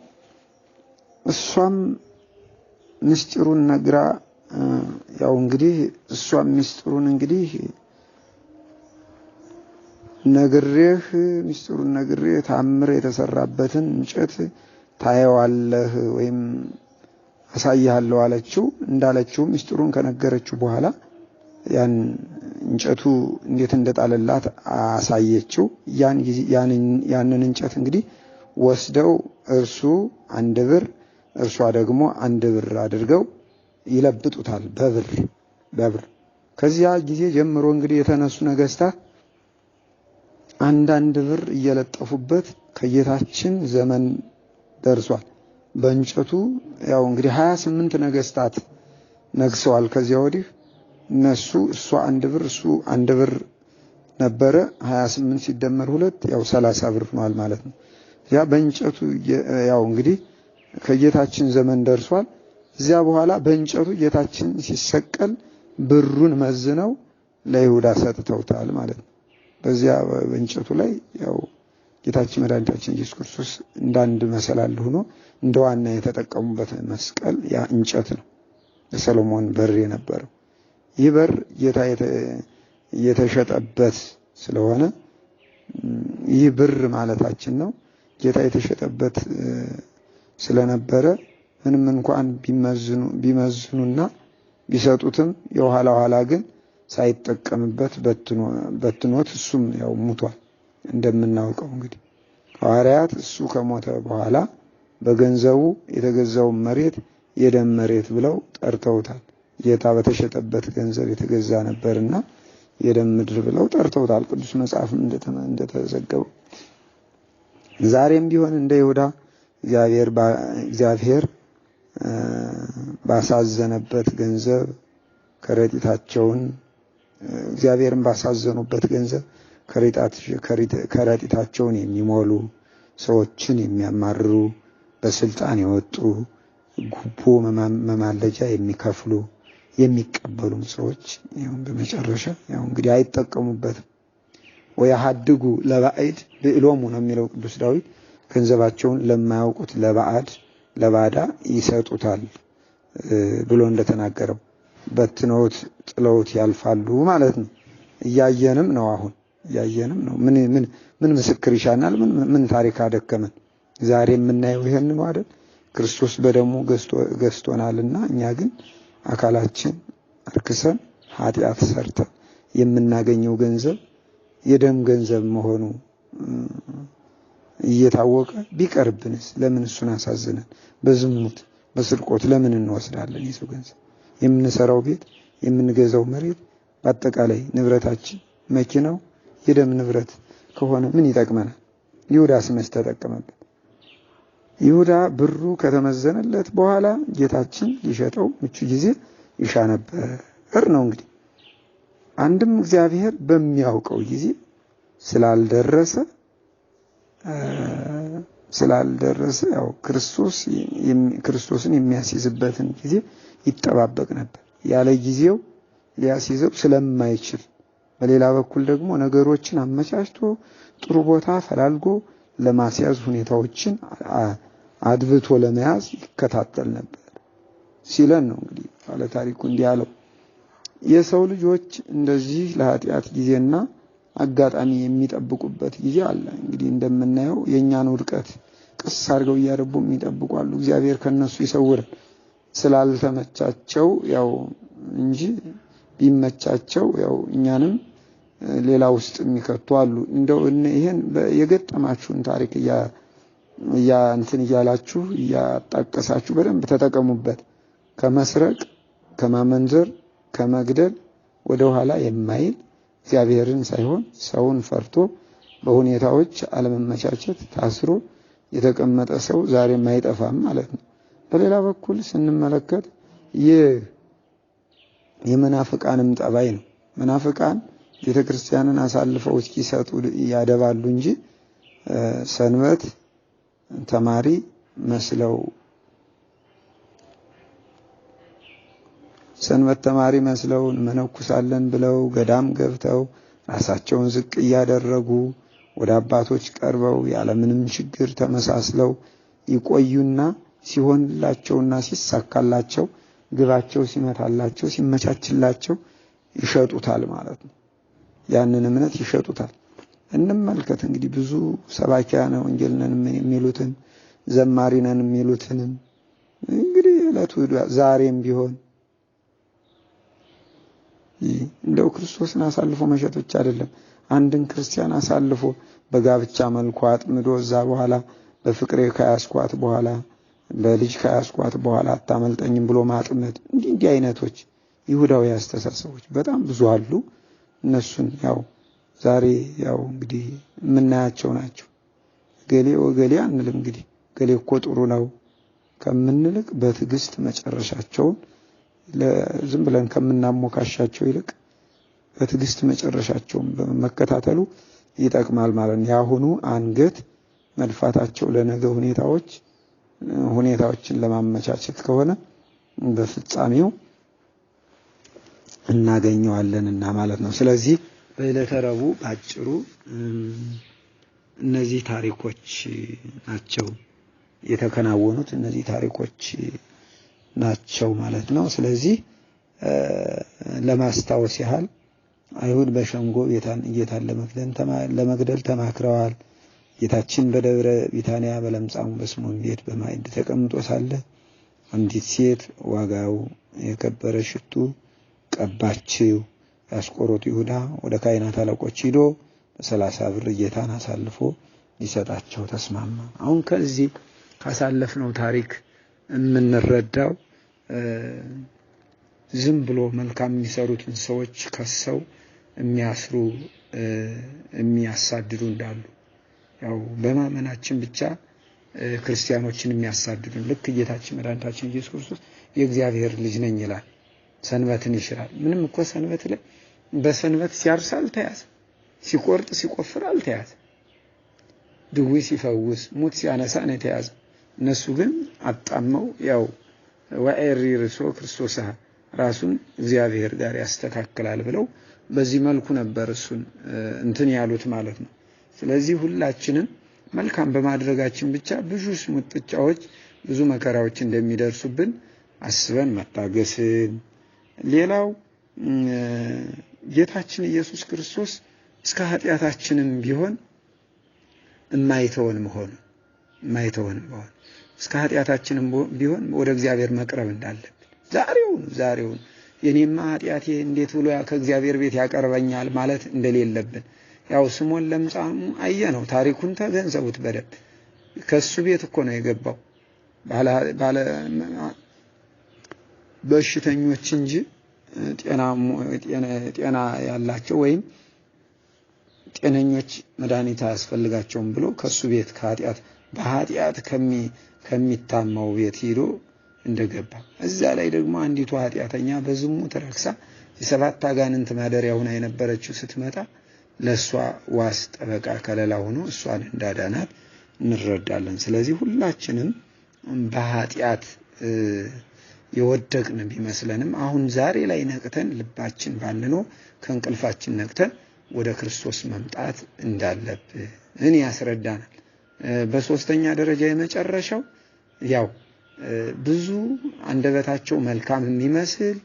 እሷም ምስጢሩን ነግራ ያው እንግዲህ እሷም ምስጢሩን እንግዲህ ምስጢሩን ነግሬህ ታምር የተሰራበትን እንጨት ታየዋለህ ወይም አሳይሃለሁ አለችው። እንዳለችው ምስጢሩን ከነገረችው በኋላ ያን እንጨቱ እንዴት እንደጣለላት አሳየችው። ያንን እንጨት እንግዲህ ወስደው እርሱ 1 ብር እርሷ ደግሞ 1 ብር አድርገው ይለብጡታል በብር። ከዚያ ጊዜ ጀምሮ እንግዲህ የተነሱ ነገስታት 1 ብር እየለጠፉበት ከጌታችን ዘመን ደርሷል። በእንጨቱ ያው እንግዲህ 28 ነገስታት ነግሰዋል። ከዚያ ወዲህ እሷ 1 ብር እሱ 1 ብር ነበረ። 28 ሲደመር 2 ያው 30 ብር ሆኗል ማለት ነው። ያ በእንጨቱ ያው እንግዲህ ከጌታችን ዘመን ደርሷል። እዚያ በኋላ በእንጨቱ ጌታችን ሲሰቀል ብሩን መዝነው ለይሁዳ ሰጥተውታል ማለት ነው። በዚያ በእንጨቱ ላይ ያው ጌታችን መድኃኒታችን ኢየሱስ ክርስቶስ እንዳንድ መሰላል ሆኖ እንደ ዋና የተጠቀሙበት መስቀል ያ እንጨት ነው። የሰሎሞን በር የነበረው ይህ በር ጌታ የተሸጠበት ስለሆነ ይህ ብር ማለታችን ነው። ጌታ የተሸጠበት ስለነበረ ምንም እንኳን ቢመዝኑና ቢሰጡትም የኋላ ኋላ ግን ሳይጠቀምበት በትኖት እሱም ያው ሙቷል። እንደምናውቀው እንግዲህ ሐዋርያት እሱ ከሞተ በኋላ በገንዘቡ የተገዛውን መሬት የደም መሬት ብለው ጠርተውታል። ጌታ በተሸጠበት ገንዘብ የተገዛ ነበርና የደም ምድር ብለው ጠርተውታል። ቅዱስ መጽሐፍም እንደተዘገበው ዛሬም ቢሆን እንደ ይሁዳ እግዚአብሔር ባሳዘነበት ገንዘብ እግዚአብሔርን ባሳዘኑበት ገንዘብ ከረጢታቸውን የሚሞሉ ሰዎችን የሚያማርሩ በስልጣን የወጡ ጉቦ መማለጃ የሚከፍሉ የሚቀበሉም ሰዎች ይሁን በመጨረሻ ያው እንግዲህ አይጠቀሙበትም። ወያሐድጉ ለባዕድ ብዕሎሙ ነው የሚለው ቅዱስ ዳዊት። ገንዘባቸውን ለማያውቁት ለባዳ ይሰጡታል ብሎ እንደተናገረው በትነውት ጥለውት ያልፋሉ ማለት ነው። እያየንም ነው። አሁን እያየንም ነው። ምን ምስክር ይሻናል? ምን ታሪክ አደከመን? ዛሬ የምናየው ይሄን ነው አይደል? ክርስቶስ በደሙ ገዝቶናልና እኛ ግን አካላችን አርክሰን ኃጢአት ሰርተን የምናገኘው ገንዘብ የደም ገንዘብ መሆኑ እየታወቀ ቢቀርብንስ ለምን እሱን አሳዝነን በዝሙት በስርቆት ለምን እንወስዳለን? የሰው ገንዘብ የምንሰራው ቤት የምንገዛው መሬት በአጠቃላይ ንብረታችን መኪናው የደም ንብረት ከሆነ ምን ይጠቅመናል? ይሁዳስ መች ተጠቀመበት? ይሁዳ ብሩ ከተመዘነለት በኋላ ጌታችን ሊሸጠው ምቹ ጊዜ ይሻ ነበር ነው እንግዲህ። አንድም እግዚአብሔር በሚያውቀው ጊዜ ስላልደረሰ ያው ክርስቶስን የሚያስይዝበትን ጊዜ ይጠባበቅ ነበር። ያለ ጊዜው ሊያስይዘው ስለማይችል፣ በሌላ በኩል ደግሞ ነገሮችን አመቻችቶ ጥሩ ቦታ ፈላልጎ ለማስያዝ ሁኔታዎችን አድብቶ ለመያዝ ይከታተል ነበር ሲለን ነው እንግዲህ ባለ ታሪኩ እንዲህ ያለው። የሰው ልጆች እንደዚህ ለኃጢአት ጊዜና አጋጣሚ የሚጠብቁበት ጊዜ አለ። እንግዲህ እንደምናየው የኛን ውድቀት ቅስ አድርገው እያደቡ የሚጠብቁ አሉ። እግዚአብሔር ከነሱ ይሰውረን። ስላልተመቻቸው ያው እንጂ ቢመቻቸው ያው እኛንም ሌላ ውስጥ የሚከቱ አሉ። እንደው ይሄን የገጠማችሁን ታሪክ እንትን እያላችሁ እያጣቀሳችሁ በደንብ ተጠቀሙበት። ከመስረቅ፣ ከማመንዘር፣ ከመግደል ወደ ኋላ የማይል እግዚአብሔርን ሳይሆን ሰውን ፈርቶ በሁኔታዎች አለመመቻቸት ታስሮ የተቀመጠ ሰው ዛሬም አይጠፋም ማለት ነው። በሌላ በኩል ስንመለከት የመናፍቃንም ጠባይ ነው። መናፍቃን ቤተክርስቲያንን አሳልፈው እስኪሰጡ ያደባሉ እንጂ ሰንበት ተማሪ መስለው መነኩሳለን ብለው ገዳም ገብተው ራሳቸውን ዝቅ እያደረጉ ወደ አባቶች ቀርበው ያለምንም ችግር ተመሳስለው ይቆዩና ሲሆንላቸውና ሲሳካላቸው ግባቸው ሲመታላቸው ሲመቻችላቸው ይሸጡታል ማለት ነው። ያንን እምነት ይሸጡታል። እንመልከት እንግዲህ ብዙ ሰባኪያነ ወንጌል ነን የሚሉትን ዘማሪ ነን የሚሉትንም እንግዲህ ዕለቱ ዛሬም ቢሆን እንደው ክርስቶስን አሳልፎ መሸጥ ብቻ አይደለም፣ አንድን ክርስቲያን አሳልፎ በጋብቻ መልኩ አጥምዶ እዛ በኋላ በፍቅሬ ከያስኳት በኋላ በልጅ ከያስኳት በኋላ አታመልጠኝም ብሎ ማጥመድ እንዲህ አይነቶች ይሁዳዊ አስተሳሰቦች በጣም ብዙ አሉ። እነሱን ያው ዛሬ ያው እንግዲህ የምናያቸው ናቸው። ገሌ ወገሌ አንልም። እንግዲህ ገሌ እኮ ጥሩ ነው ከምንልቅ በትዕግስት መጨረሻቸውን ዝም ብለን ከምናሞካሻቸው ይልቅ በትዕግስት መጨረሻቸውን በመከታተሉ ይጠቅማል ማለት ነው። ያሁኑ አንገት መድፋታቸው ለነገ ሁኔታዎችን ለማመቻቸት ከሆነ በፍጻሜው እናገኘዋለንና ማለት ነው። ስለዚህ በዕለተ ረቡዕ ባጭሩ እነዚህ ታሪኮች ናቸው የተከናወኑት፣ እነዚህ ታሪኮች ናቸው ማለት ነው። ስለዚህ ለማስታወስ ያህል አይሁድ በሸንጎ ጌታን ለመግደል ተማክረዋል። ጌታችን በደብረ ቢታንያ በለምጻሙ በስምዖን ቤት በማዕድ ተቀምጦ ሳለ አንዲት ሴት ዋጋው የከበረ ሽቱ ቀባችው። የአስቆሮቱ ይሁዳ ወደ ካህናት አለቆች ሂዶ በ30 ብር ጌታን አሳልፎ ሊሰጣቸው ተስማማ። አሁን ከዚህ ካሳለፍነው ታሪክ የምንረዳው ዝም ብሎ መልካም የሚሰሩትን ሰዎች ከሰው የሚያስሩ የሚያሳድዱ እንዳሉ፣ ያው በማመናችን ብቻ ክርስቲያኖችን የሚያሳድዱን፣ ልክ ጌታችን መድኃኒታችን ኢየሱስ ክርስቶስ የእግዚአብሔር ልጅ ነኝ ይላል፣ ሰንበትን ይሽራል። ምንም እኮ ሰንበት ላይ በሰንበት ሲያርስ አልተያዘ፣ ሲቆርጥ ሲቆፍር አልተያዘ፣ ድውይ ሲፈውስ ሙት ሲያነሳ ነው የተያዘ። እነሱ ግን አጣመው ያው ወኤሪ ርሶ ክርስቶስ ራሱን እግዚአብሔር ጋር ያስተካክላል ብለው በዚህ መልኩ ነበር እሱን እንትን ያሉት ማለት ነው። ስለዚህ ሁላችንም መልካም በማድረጋችን ብቻ ብዙ ሙጥጫዎች ብዙ መከራዎች እንደሚደርሱብን አስበን መታገስን፣ ሌላው ጌታችን ኢየሱስ ክርስቶስ እስከ ኃጢአታችንም ቢሆን የማይተወን መሆን እስከ ኃጢአታችንም ቢሆን ወደ እግዚአብሔር መቅረብ እንዳለብን ዛሬውን የኔማ ኃጢአቴ እንዴት ብሎ ከእግዚአብሔር ቤት ያቀርበኛል ማለት እንደሌለብን፣ ያው ስምዖን ለምጻሙ አየነው፣ ታሪኩን ተገንዘቡት በደንብ። ከሱ ቤት እኮ ነው የገባው ባለ በሽተኞች እንጂ ጤና ያላቸው ወይም ጤነኞች መድኃኒት አያስፈልጋቸውም ብሎ ከሱ ቤት በኃጢአት ከሚታማው ቤት ሄዶ እንደገባ፣ እዛ ላይ ደግሞ አንዲቱ ኃጢአተኛ በዝሙት ረክሳ የሰባት አጋንንት ማደሪያ ሆና የነበረችው ስትመጣ ለሷ ዋስ ጠበቃ ከለላ ሆኖ እሷን እንዳዳናት እንረዳለን። ስለዚህ ሁላችንም በኃጢአት የወደቅን ቢመስለንም አሁን ዛሬ ላይ ነቅተን ልባችን ባልነው ከእንቅልፋችን ነቅተን ወደ ክርስቶስ መምጣት እንዳለብን ያስረዳናል። በሶስተኛ ደረጃ የመጨረሻው ያው ብዙ አንደበታቸው መልካም የሚመስል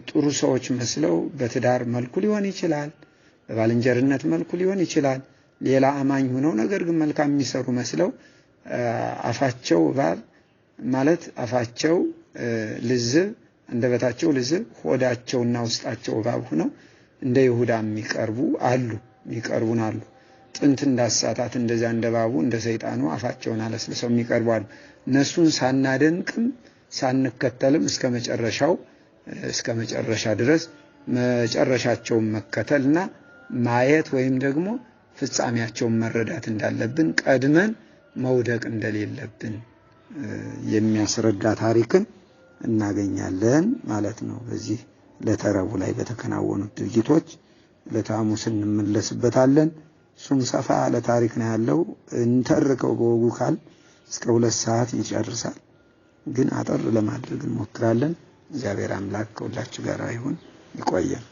ጥሩ ሰዎች መስለው በትዳር መልኩ ሊሆን ይችላል፣ በባልንጀርነት መልኩ ሊሆን ይችላል፣ ሌላ አማኝ ሆነው ነገር ግን መልካም የሚሰሩ መስለው አፋቸው እባብ ማለት አፋቸው ልዝብ አንደበታቸው ልዝብ ሆዳቸውና ውስጣቸው እባብ ሆነው እንደ ይሁዳ የሚቀርቡን አሉ። ጥንት እንዳሳታት እንደዛ እንደባቡ እንደ ሰይጣኑ አፋቸውን አለስልሰው የሚቀርቡ አሉ። እነሱን ሳናደንቅም ሳንከተልም እስከ መጨረሻ ድረስ መጨረሻቸውን መከተልና ማየት ወይም ደግሞ ፍጻሜያቸውን መረዳት እንዳለብን ቀድመን መውደቅ እንደሌለብን የሚያስረዳ ታሪክን እናገኛለን ማለት ነው። በዚህ ለተረቡ ላይ በተከናወኑት ድርጊቶች ለሐሙስ እንመለስበታለን። እሱም ሰፋ ያለ ታሪክ ነው ያለው። እንተርከው በወጉ ካል እስከ 2 ሰዓት ይጨርሳል፣ ግን አጠር ለማድረግ እንሞክራለን። እግዚአብሔር አምላክ ከሁላችሁ ጋር ይሁን። ይቆየን።